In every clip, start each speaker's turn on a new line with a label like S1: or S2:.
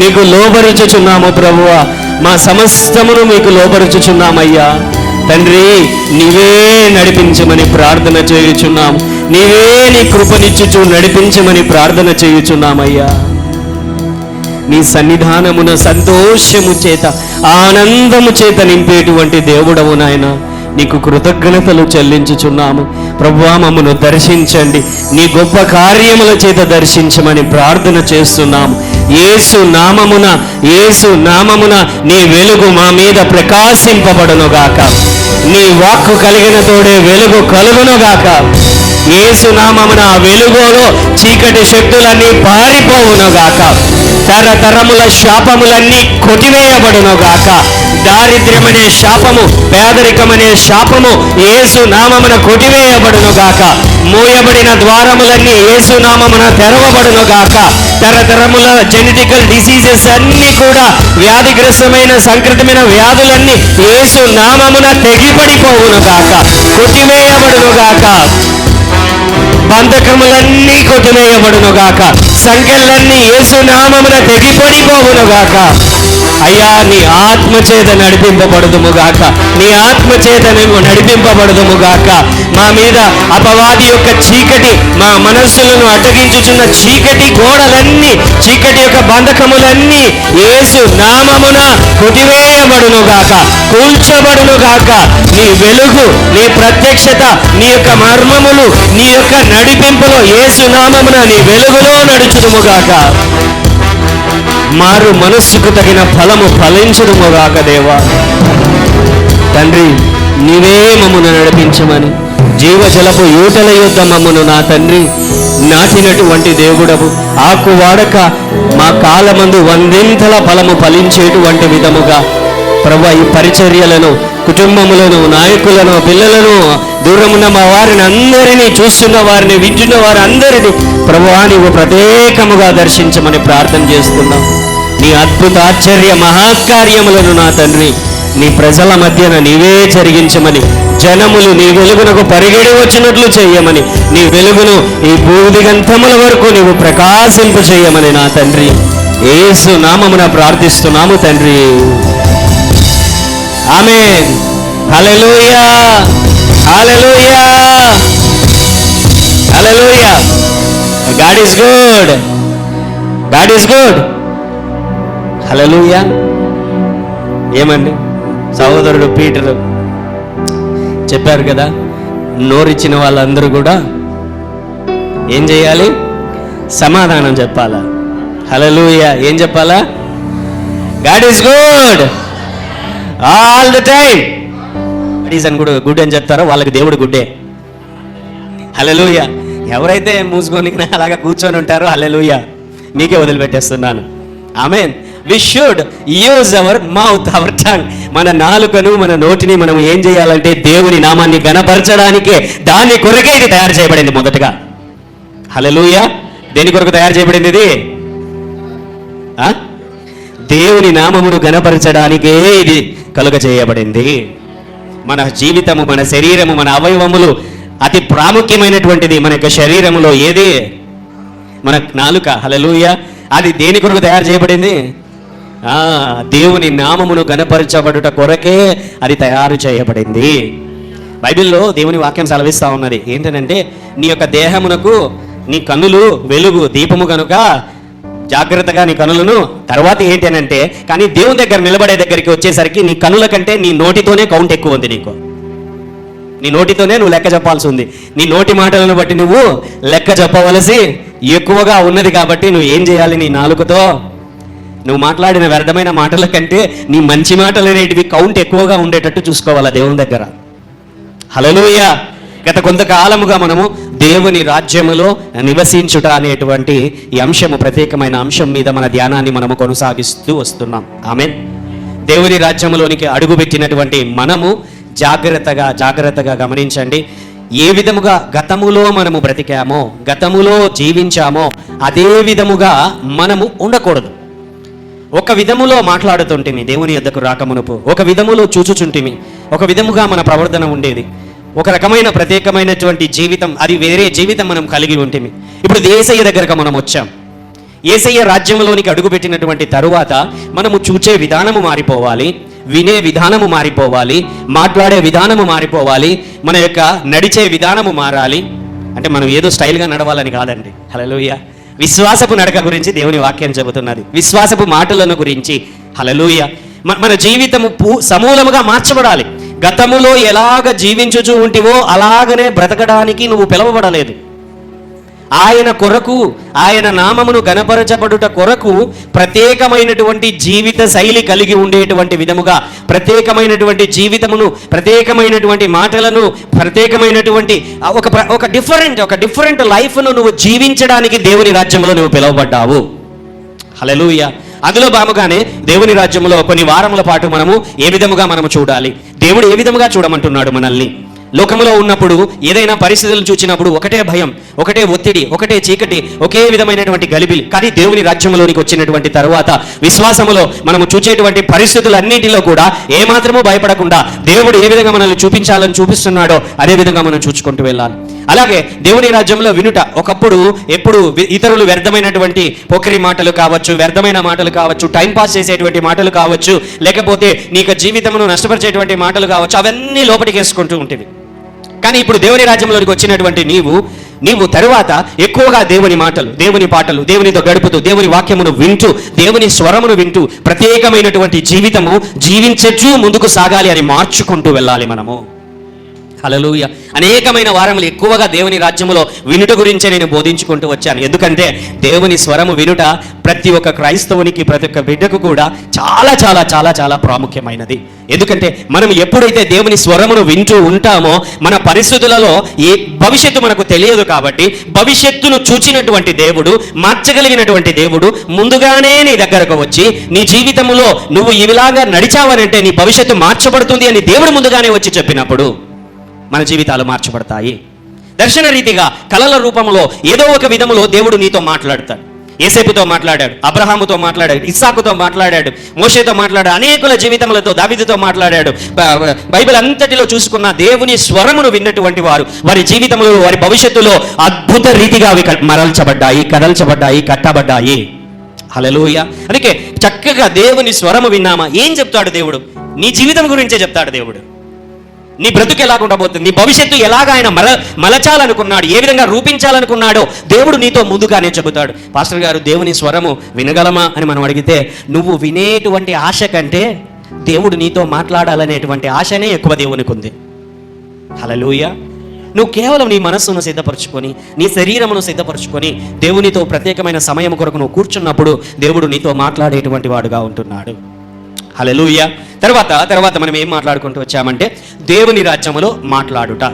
S1: నీకు లోబరుచుచున్నాము ప్రభువా. మా సమస్తమును మీకు లోబరుచుచున్నామయ్యా. తండ్రి, నీవే నడిపించమని ప్రార్థన చేయుచున్నాము. నీవే నీ కృపనిచ్చుచు నడిపించమని ప్రార్థన చేయుచున్నామయ్యా. నీ సన్నిధానమున సంతోషము చేత, ఆనందము చేత నింపేటువంటి దేవుడవు నాయన. నీకు కృతజ్ఞతలు చెల్లించుచున్నాము ప్రభువా. మమ్మను దర్శించండి, నీ గొప్ప కార్యముల చేత దర్శించమని ప్రార్థన చేస్తున్నాము. యేసు నామమున నీ వెలుగు మా మీద ప్రకాశింపబడునుగాక. నీ వాక్కు కలిగిన తోడే వెలుగు కలుగునుగాక. యేసు నామమున ఆ వెలుగులో చీకటి శక్తులన్నీ పారిపోవునుగాక. తరతరముల శాపములన్నీ కొట్టివేయబడునుగాక. దారిద్ర్యమనే శాపము, పేదరికమనే శాపము యేసు నామమున కొట్టివేయబడునుగాక. మూయబడిన ద్వారములన్నీ యేసు నామమున తెరవబడునుగాక. తరతరముల జెనెటికల్ డిసీజెస్ అన్నీ కూడా, వ్యాధిగ్రస్తమైన సంక్రమితమైన వ్యాధులన్నీ యేసు నామమున తెగిపడిపోవునుగాక, కొట్టివేయబడునుగాక. బంధకములన్నీ కొట్టివేయబడునుగాక. సంఖ్యలన్నీ యేసు నామమున తెగిపడిపోవునుగాక. అయ్యా, నీ ఆత్మచేత నడిపింపబడుదుముగాక. నీ ఆత్మచేత నడిపింపబడుదుముగాక. మా మీద అపవాది యొక్క చీకటి, మా మనస్సులను అడ్డగించుచున్న చీకటి గోడలన్నీ, చీకటి యొక్క బంధకములన్నీ యేసు నామమున కొట్టివేయబడునుగాక, కూల్చబడునుగాక. నీ వెలుగు, నీ ప్రత్యక్షత, నీ యొక్క మర్మములు, నీ యొక్క నడిపింపులో యేసు నామమున నీ వెలుగులో నడుచుదుముగాక. మారు మనస్సుకు తగిన ఫలము ఫలించుదుముగాక. దేవా తండ్రి, నీవే మమ్మను నడిపించమని జీవజలపు యూటల యుద్ధ మమ్మను నా తండ్రి నాటినటువంటి దేవుడవు. ఆకు వాడక మా కాలమందు 100ంతల ఫలము ఫలించేటువంటి విధముగా ప్రభువా, ఈ పరిచర్యలను, కుటుంబములను, నాయకులను, పిల్లలను, దూరమున్న మా వారిని అందరినీ, చూస్తున్న వారిని, వింటున్న వారి అందరినీ ప్రభువా నీవు ప్రత్యేకముగా దర్శించమని ప్రార్థన చేస్తున్నాం. నీ అద్భుత ఆశ్చర్య మహాకార్యములను నా తండ్రి నీ ప్రజల మధ్యన నీవే జరిగించమని, జనములు నీ వెలుగునకు పరిగెడి వచ్చినట్లు చేయమని, నీ వెలుగును ఈ భూదిగంతముల వరకు నీవు ప్రకాశింపు చేయమని నా తండ్రి యేసు నామమున ప్రార్థిస్తున్నాము తండ్రి. ఆమేన్. హల్లెలూయా, హల్లెలూయా, హల్లెలూయా. God is good, God is good. హల్లెలూయా. ఏమండి, సహోదరుడు పీటరు చెప్పారు కదా, నోరిచ్చిన వాళ్ళందరూ కూడా ఏం చేయాలి? సమాధానం చెప్పాలా? హల్లెలూయా. ఏం చెప్పాలా? God is good all the time. అని కూడా గుడ్ అని చెప్తారో వాళ్ళకి దేవుడు గుడ్డే. హల్లెలూయా. ఎవరైతే మూసుకొని అలాగా కూర్చొని ఉంటారో హల్లెలూయా మీకే వదిలిపెట్టేస్తున్నాను. ఆమేన్. We should use our mouth, our tongue. మన నాలుకను, మన నోటిని మనం ఏం చేయాలంటే దేవుని నామాన్ని గణపరచడానికే, దాని కొరకే ఇది తయారు చేయబడింది మొదటగా. హల్లెలూయా. దేని కొరకు తయారు చేయబడింది ఇది? దేవుని నామమును గణపరచడానికే ఇది కలుగ చేయబడింది. మన జీవితము, మన శరీరము, మన అవయవములు అతి ప్రాముఖ్యమైనటువంటిది మన యొక్క శరీరములో ఏది? మన నాలుక. హల్లెలూయా. అది దేని కొరకు తయారు చేయబడింది? దేవుని నామమును గణపరచబడుట కొరకే అది తయారు చేయబడింది. బైబిల్లో దేవుని వాక్యం సెలవిస్తూ ఉన్నది ఏంటంటే, నీ యొక్క దేహమునకు నీ కన్నులు వెలుగు దీపము కనుక జాగ్రత్తగా నీ కనులను. తర్వాత ఏంటి అని అంటే, కానీ దేవుని దగ్గర నిలబడే దగ్గరికి వచ్చేసరికి నీ కనుల కంటే నీ నోటితోనే కౌంట్ ఎక్కువ ఉంది. నీకు నీ నోటితోనే నువ్వు లెక్క చెప్పాల్సి ఉంది. నీ నోటి మాటలను బట్టి నువ్వు లెక్క చెప్పవలసి ఎక్కువగా ఉన్నది. కాబట్టి నువ్వు ఏం చేయాలి? నీ నాలుకతో నువ్వు మాట్లాడిన వ్యర్థమైన మాటల కంటే నీ మంచి మాటలు అనేటివి కౌంట్ ఎక్కువగా ఉండేటట్టు చూసుకోవాలా దేవుని దగ్గర. హల్లెలూయా. గత కొంతకాలముగా మనము దేవుని రాజ్యములో నివసించుట అనేటువంటి ఈ అంశము, ప్రత్యేకమైన అంశం మీద మన ధ్యానాన్ని మనము కొనసాగిస్తూ వస్తున్నాం. ఆమేన్. దేవుని రాజ్యములోనికి అడుగుపెట్టినటువంటి మనము జాగ్రత్తగా గమనించండి. ఏ విధముగా గతములో మనము బ్రతికామో, గతములో జీవించామో అదే విధముగా మనము ఉండకూడదు. ఒక విధములో మాట్లాడుతుంటిమి దేవుని యొద్దకు రాకమునుపు, ఒక విధములో చూచుచుంటిమి, ఒక విధముగా మన ప్రవర్తన ఉండేది, ఒక రకమైన ప్రత్యేకమైనటువంటి జీవితం, అది వేరే జీవితం మనం కలిగి ఉంటిమి. ఇప్పుడు యేసయ్య దగ్గరకు మనం వచ్చాం. యేసయ్య రాజ్యంలోనికి అడుగుపెట్టినటువంటి తరువాత మనము చూచే విధానము మారిపోవాలి, వినే విధానము మారిపోవాలి, మాట్లాడే విధానము మారిపోవాలి, మన యొక్క నడిచే విధానము మారాలి. అంటే మనం ఏదో స్టైల్గా నడవాలని కాదండి. హల్లెలూయా. విశ్వాసపు నడక గురించి దేవుని వాక్యం చెబుతున్నది, విశ్వాసపు మాటలను గురించి. హల్లెలూయా. మన జీవితము సమూలముగా మార్చబడాలి. గతములో ఎలాగ జీవించుచూ ఉంటివో అలాగనే బ్రతకడానికి నువ్వు పిలువబడలేదు. ఆయన కొరకు, ఆయన నామమును గణపరచబడుట కొరకు ప్రత్యేకమైనటువంటి జీవిత శైలి కలిగి ఉండేటువంటి విధముగా, ప్రత్యేకమైనటువంటి జీవితమును, ప్రత్యేకమైనటువంటి మాటలను, ప్రత్యేకమైనటువంటి ఒక డిఫరెంట్ లైఫ్ను నువ్వు జీవించడానికి దేవుని రాజ్యంలో నువ్వు పిలువబడ్డావు. హల్లెలూయా. అందులో భాగంగానే దేవుని రాజ్యంలో కొన్ని వారముల పాటు మనము ఏ విధముగా మనము చూడాలి, దేవుడు ఏ విధముగా చూడమంటున్నాడు మనల్ని. లోకములో ఉన్నప్పుడు ఏదైనా పరిస్థితులను చూచినప్పుడు ఒకటే భయం, ఒకటే ఒత్తిడి, ఒకటే చీకటి, ఒకే విధమైనటువంటి గలిబిలి. కానీ దేవుని రాజ్యంలోనికి వచ్చినటువంటి తరువాత విశ్వాసములో మనము చూచేటువంటి పరిస్థితులన్నింటిలో కూడా ఏమాత్రమూ భయపడకుండా దేవుడు ఏ విధంగా మనల్ని చూపించాలని చూపిస్తున్నాడో అదే విధంగా మనం చూసుకుంటూ వెళ్ళాలి. అలాగే దేవుని రాజ్యంలో వినుట, ఒకప్పుడు ఎప్పుడు ఇతరులు వ్యర్థమైనటువంటి పోకిరి మాటలు కావచ్చు, వ్యర్థమైన మాటలు కావచ్చు, టైంపాస్ చేసేటువంటి మాటలు కావచ్చు, లేకపోతే నీకు జీవితమును నష్టపరిచేటువంటి మాటలు కావచ్చు, అవన్నీ లోపలికి వేసుకుంటూ ఉంటుంది. కానీ ఇప్పుడు దేవుని రాజ్యంలోకి వచ్చినటువంటి నీవు తరువాత ఎక్కువగా దేవుని మాటలు, దేవుని పాటలు, దేవునితో గడుపుతూ, దేవుని వాక్యమును వింటూ, దేవుని స్వరమును వింటూ ప్రత్యేకమైనటువంటి జీవితము జీవించచ్చు ముందుకు సాగాలి అని మార్చుకుంటూ వెళ్ళాలి మనము. హల్లెలూయా. అనేకమైన వారములు ఎక్కువగా దేవుని రాజ్యములో వినుట గురించే నేను బోధించుకుంటూ వచ్చాను. ఎందుకంటే దేవుని స్వరము వినుట ప్రతి ఒక్క క్రైస్తవునికి, ప్రతి ఒక్క బిడ్డకు కూడా చాలా చాలా చాలా చాలా ప్రాముఖ్యమైనది. ఎందుకంటే మనం ఎప్పుడైతే దేవుని స్వరమును వింటూ ఉంటామో మన పరిస్థితులలో ఏ భవిష్యత్తు మనకు తెలియదు. కాబట్టి భవిష్యత్తును చూచినటువంటి దేవుడు, మార్చగలిగినటువంటి దేవుడు ముందుగానే నీ దగ్గరకు వచ్చి నీ జీవితంలో నువ్వు ఇలాగా నడిచావనంటే నీ భవిష్యత్తు మార్చబడుతుంది అని దేవుడు ముందుగానే వచ్చి చెప్పినప్పుడు మన జీవితాలు మార్చబడతాయి. దర్శన రీతిగా కలల రూపంలో ఏదో ఒక విధములో దేవుడు నీతో మాట్లాడతాడు. యేసేపుతో మాట్లాడాడు, అబ్రహాముతో మాట్లాడాడు, ఇస్సాకుతో మాట్లాడాడు, మోషేతో మాట్లాడాడు, అనేకుల జీవితములతో, దావీదుతో మాట్లాడాడు. బైబిల్ అంతటిలో చూసుకున్న దేవుని స్వరమును విన్నటువంటి వారు వారి జీవితంలో, వారి భవిష్యత్తులో అద్భుత రీతిగా అవి మరల్చబడ్డాయి, కదల్చబడ్డాయి, కట్టబడ్డాయి. హల్లెలూయా. అందుకే చక్కగా దేవుని స్వరము విన్నామా, ఏం చెప్తాడు దేవుడు? నీ జీవితం గురించే చెప్తాడు దేవుడు. నీ బ్రతుకు ఎలాగ ఉండబోతుంది, నీ భవిష్యత్తు ఎలాగ ఆయన మలచాలనుకున్నాడు, ఏ విధంగా రూపించాలనుకున్నాడో దేవుడు నీతో ముందుగానే చెబుతాడు. పాస్టర్ గారు, దేవుని స్వరము వినగలమా అని మనం అడిగితే, నువ్వు వినేటువంటి ఆశ కంటే దేవుడు నీతో మాట్లాడాలనేటువంటి ఆశనే ఎక్కువ దేవునికి ఉంది. హల్లెలూయా. నువ్వు కేవలం నీ మనస్సును సిద్ధపరచుకొని, నీ శరీరమును సిద్ధపరచుకొని దేవునితో ప్రత్యేకమైన సమయం కొరకు నువ్వు కూర్చున్నప్పుడు దేవుడు నీతో మాట్లాడేటువంటి వాడుగా ఉంటున్నాడు. హల్లెలూయా. తర్వాత మనం ఏం మాట్లాడుకుంటూ వచ్చామంటే దేవుని రాజ్యములో మాట్లాడుట.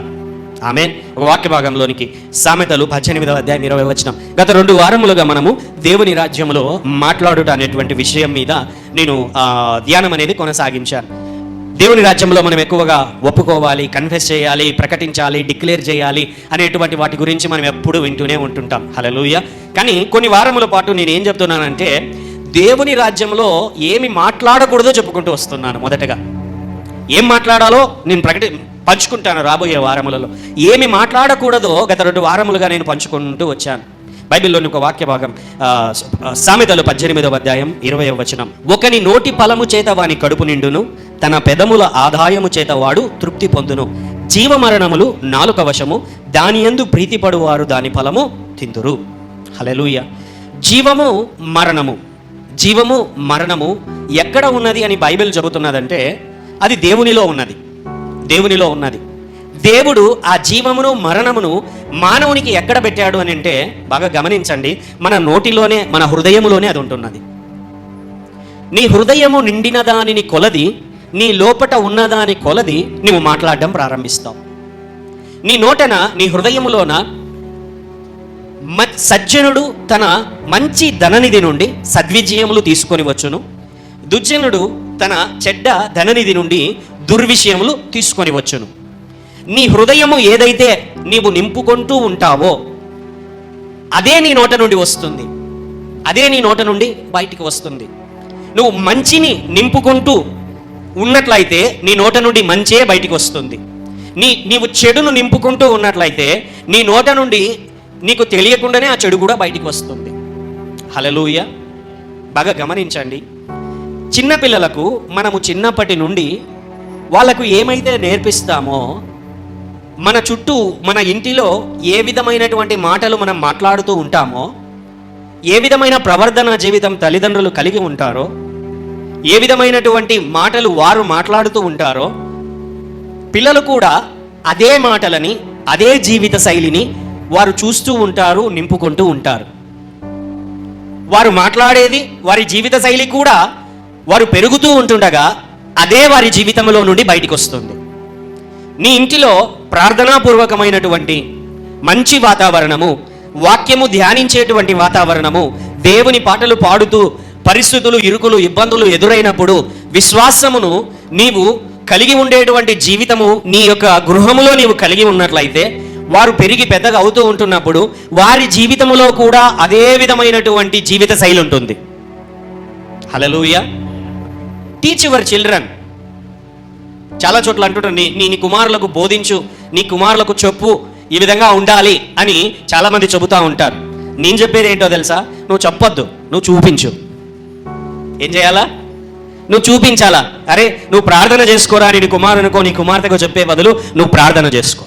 S1: ఆమేన్. ఒక వాక్య భాగంలోనికి సామెతలు 18వ అధ్యాయం 20వ వచనం. గత 2 వారములుగా మనము దేవుని రాజ్యములో మాట్లాడుట అనేటువంటి విషయం మీద నేను ధ్యానం అనేది కొనసాగించాను. దేవుని రాజ్యంలో మనం ఎక్కువగా ఒప్పుకోవాలి, కన్ఫెస్ చేయాలి, ప్రకటించాలి, డిక్లేర్ చేయాలి అనేటువంటి వాటి గురించి మనం ఎప్పుడూ వింటూనే ఉంటుంటాం. హల్లెలూయా. కానీ కొన్ని వారముల పాటు నేను ఏం చెప్తున్నానంటే దేవుని రాజ్యంలో ఏమి మాట్లాడకూడదో చెప్పుకుంటూ వస్తున్నాను. మొదటగా ఏం మాట్లాడాలో నేను పంచుకుంటాను రాబోయే వారములలో. ఏమి మాట్లాడకూడదో గత 2 వారములుగా నేను పంచుకుంటూ వచ్చాను. బైబిల్లోని ఒక వాక్య భాగం సామెతలు 18వ అధ్యాయం 20వ వచనం. ఒకని నోటి ఫలము చేత వాని కడుపు నిండును, తన పెదముల ఆదాయము చేత వాడు తృప్తి పొందును. జీవమరణములు నాలుక వశము, దాని యందు ప్రీతిపడువారు దాని ఫలము తిందురు. హల్లెలూయా. జీవము మరణము ఎక్కడ ఉన్నది అని బైబిల్ చెబుతున్నదంటే అది దేవునిలో ఉన్నది. దేవుడు ఆ జీవమును మరణమును మానవునికి ఎక్కడ పెట్టాడు అని అంటే బాగా గమనించండి, మన నోటిలోనే, మన హృదయములోనే అది ఉంటున్నది. నీ హృదయము నిండిన దానిని కొలది, నీ లోపట ఉన్నదాని కొలది నువ్వు మాట్లాడడం ప్రారంభిస్తావు. నీ నోటన, నీ హృదయములోన సజ్జనుడు తన మంచి ధననిధి నుండి సద్విజయములు తీసుకొని వచ్చును, దుర్జనుడు తన చెడ్డ ధననిధి నుండి దుర్విషయములు తీసుకొని వచ్చును. నీ హృదయము ఏదైతే నీవు నింపుకుంటూ ఉంటావో అదే నీ నోట నుండి వస్తుంది, అదే నీ నోట నుండి బయటికి వస్తుంది. నువ్వు మంచిని నింపుకుంటూ ఉన్నట్లయితే నీ నోట నుండి మంచే బయటికి వస్తుంది. నీవు చెడును నింపుకుంటూ ఉన్నట్లయితే నీ నోట నుండి నీకు తెలియకుండానే ఆ చెడు కూడా బయటికి వస్తుంది. హల్లెలూయా. బాగా గమనించండి, చిన్నపిల్లలకు మనము చిన్నప్పటి నుండి వాళ్ళకు ఏమైతే నేర్పిస్తామో, మన చుట్టూ మన ఇంటిలో ఏ విధమైనటువంటి మాటలు మనం మాట్లాడుతూ ఉంటామో, ఏ విధమైన ప్రవర్తన జీవితం తల్లిదండ్రులు కలిగి ఉంటారో, ఏ విధమైనటువంటి మాటలు వారు మాట్లాడుతూ ఉంటారో, పిల్లలు కూడా అదే మాటలని, అదే జీవిత శైలిని వారు చూస్తూ ఉంటారు, నింపుకుంటూ ఉంటారు. వారు మాట్లాడేది, వారి జీవిత శైలి కూడా వారు పెరుగుతూ ఉంటుండగా అదే వారి జీవితంలో నుండి బయటికి వస్తుంది. నీ ఇంటిలో ప్రార్థనాపూర్వకమైనటువంటి మంచి వాతావరణము, వాక్యము ధ్యానించేటువంటి వాతావరణము, దేవుని పాటలు పాడుతూ పరిస్థితులు, ఇరుకులు, ఇబ్బందులు ఎదురైనప్పుడు విశ్వాసమును నీవు కలిగి ఉండేటువంటి జీవితము నీ యొక్క గృహములో నీవు కలిగి ఉన్నట్లయితే, వారు పెరిగి పెద్దగా అవుతూ ఉంటున్నప్పుడు వారి జీవితంలో కూడా అదే విధమైనటువంటి జీవిత శైలి ఉంటుంది. హల్లెలూయా. Teach your children. చాలా చోట్ల అంటుంటారు, నీ కుమారులకు బోధించు, నీ కుమారులకు చెప్పు, ఈ విధంగా ఉండాలి అని చాలామంది చెబుతూ ఉంటారు. నేను చెప్పేది ఏంటో తెలుసా? నువ్వు చెప్పొద్దు, నువ్వు చూపించు. ఏం చేయాలా? నువ్వు చూపించాలా. అరే నువ్వు ప్రార్థన చేసుకోరా అని నీ కుమారునికో నీ కుమార్తెకో చెప్పే బదులు నువ్వు ప్రార్థన చేసుకో.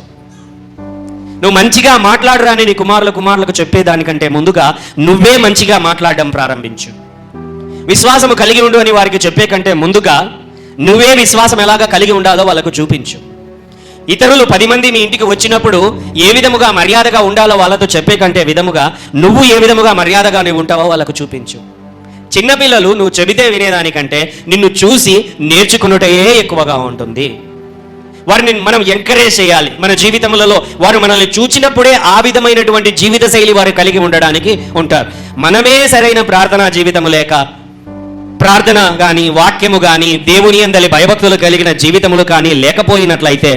S1: నువ్వు మంచిగా మాట్లాడరా అని నీ కుమారులకు చెప్పేదానికంటే ముందుగా నువ్వే మంచిగా మాట్లాడడం ప్రారంభించు. విశ్వాసము కలిగి ఉండు అని వారికి చెప్పే కంటే ముందుగా నువ్వే విశ్వాసం ఎలాగా కలిగి ఉండాలో వాళ్ళకు చూపించు. ఇతరులు 10 మంది మీ ఇంటికి వచ్చినప్పుడు ఏ విధముగా మర్యాదగా ఉండాలో వాళ్ళతో చెప్పే కంటే విధముగా నువ్వు ఏ విధముగా మర్యాదగా నువ్వు ఉంటావో వాళ్ళకు చూపించు. చిన్నపిల్లలు నువ్వు చెబితే వినేదానికంటే నిన్ను చూసి నేర్చుకున్నటే ఎక్కువగా ఉంటుంది. వారిని మనం ఎంకరేజ్ చేయాలి. మన జీవితములలో వారు మనల్ని చూచినప్పుడే ఆ విధమైనటువంటి జీవిత శైలి వారు కలిగి ఉండడానికి ఉంటారు. మనమే సరైన ప్రార్థనా జీవితము లేక, ప్రార్థన కానీ, వాక్యము కానీ, దేవుని యందలి భయభక్తులు కలిగిన జీవితములు కానీ లేకపోయినట్లయితే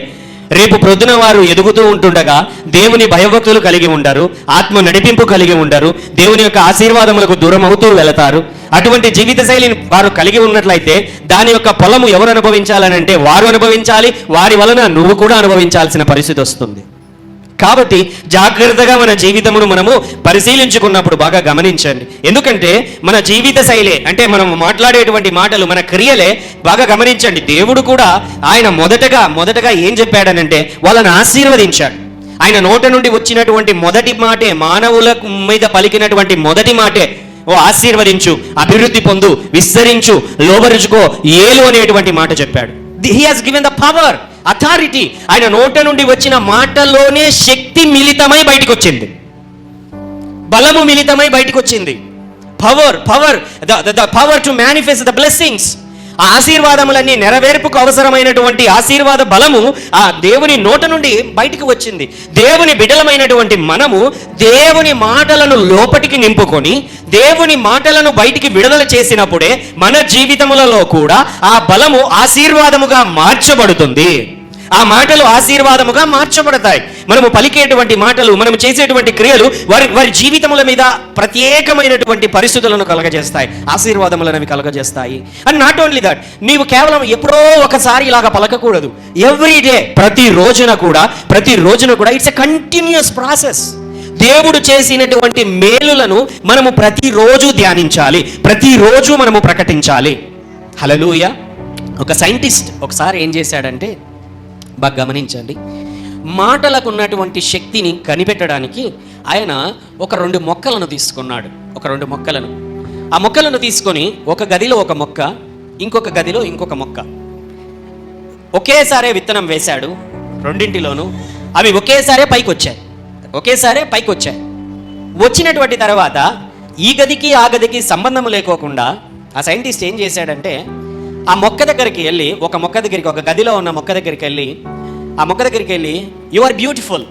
S1: రేపు ప్రొద్దున వారు ఎదుగుతూ ఉంటుండగా దేవుని భయభక్తులు కలిగి ఉండరు, ఆత్మ నడిపింపు కలిగి ఉండరు, దేవుని యొక్క ఆశీర్వాదములకు దూరం అవుతూ వెళతారు. అటువంటి జీవిత శైలిని వారు కలిగి ఉన్నట్లయితే దాని యొక్క ఫలము ఎవరు అనుభవించాలనంటే వారు అనుభవించాలి, వారి వలన నువ్వు కూడా అనుభవించాల్సిన పరిస్థితి వస్తుంది. కాబట్టి జాగ్రత్తగా మన జీవితమును మనము పరిశీలించుకున్నప్పుడు బాగా గమనించండి. ఎందుకంటే మన జీవిత శైలే, అంటే మనం మాట్లాడేటువంటి మాటలు, మన క్రియలే బాగా గమనించండి. దేవుడు కూడా ఆయన మొదటగా ఏం చెప్పాడనంటే వాళ్ళని ఆశీర్వదించాడు. ఆయన నోట నుండి వచ్చినటువంటి మొదటి మాటే, మానవుల మీద పలికినటువంటి మొదటి మాటే, ఓ ఆశీర్వదించు, అభివృద్ధి పొందు, విస్తరించు, లోబరుచుకో, ఏలు అనేటువంటి మాట చెప్పాడు. He has given the power, authority. ఆయన నోట నుండి వచ్చిన మాటలోనే శక్తి మిళితమై బయటికి వచ్చింది, బలము మిళితమై బయటికి వచ్చింది. Power to manifest the blessings. ఆ ఆశీర్వాదములన్నీ నెరవేర్పుకు అవసరమైనటువంటి ఆశీర్వాద బలము ఆ దేవుని నోట నుండి బయటికి వచ్చింది. దేవుని బిడలమైనటువంటి మనము దేవుని మాటలను లోపటికి నింపుకొని దేవుని మాటలను బయటికి విడుదల చేసినప్పుడే మన జీవితములలో కూడా ఆ బలము ఆశీర్వాదముగా మార్చబడుతుంది. ఆ మాటలు ఆశీర్వాదముగా మార్చబడతాయి. మనము పలికేటువంటి మాటలు, మనము చేసేటువంటి క్రియలు వారి జీవితముల మీద ప్రత్యేకమైనటువంటి పరిస్థితులను కలగజేస్తాయి, ఆశీర్వాదములను కలగజేస్తాయి. అండ్ నాట్ ఓన్లీ దట్, నీవు కేవలం ఎప్పుడో ఒకసారి ఇలాగా పలకకూడదు. ఎవ్రీ డే, ప్రతి రోజున కూడా ఇట్స్ ఎ కంటిన్యూస్ ప్రాసెస్. దేవుడు చేసినటువంటి మేలులను మనము ప్రతిరోజు ధ్యానించాలి, ప్రతిరోజు మనము ప్రకటించాలి. హల్లెలూయా. ఒక సైంటిస్ట్ ఒకసారి ఏం చేశాడంటే, బాగా గమనించండి, మాటలకు ఉన్నటువంటి శక్తిని కనిపెట్టడానికి ఆయన ఒక 2 మొక్కలను తీసుకున్నాడు. ఆ మొక్కలను తీసుకొని ఒక గదిలో ఒక మొక్క, ఇంకొక గదిలో ఇంకొక మొక్క, ఒకేసారి విత్తనం వేశాడు. రెండింటిలోనూ అవి ఒకేసారి పైకి వచ్చాయి. వచ్చినటువంటి తర్వాత ఈ గదికి ఆ గదికి సంబంధం లేకోకుండా ఆ సైంటిస్ట్ ఏం చేశాడంటే, ఆ మొక్క దగ్గరికి వెళ్ళి, ఒక గదిలో ఉన్న మొక్క దగ్గరికి వెళ్ళి యు ఆర్ బ్యూటిఫుల్,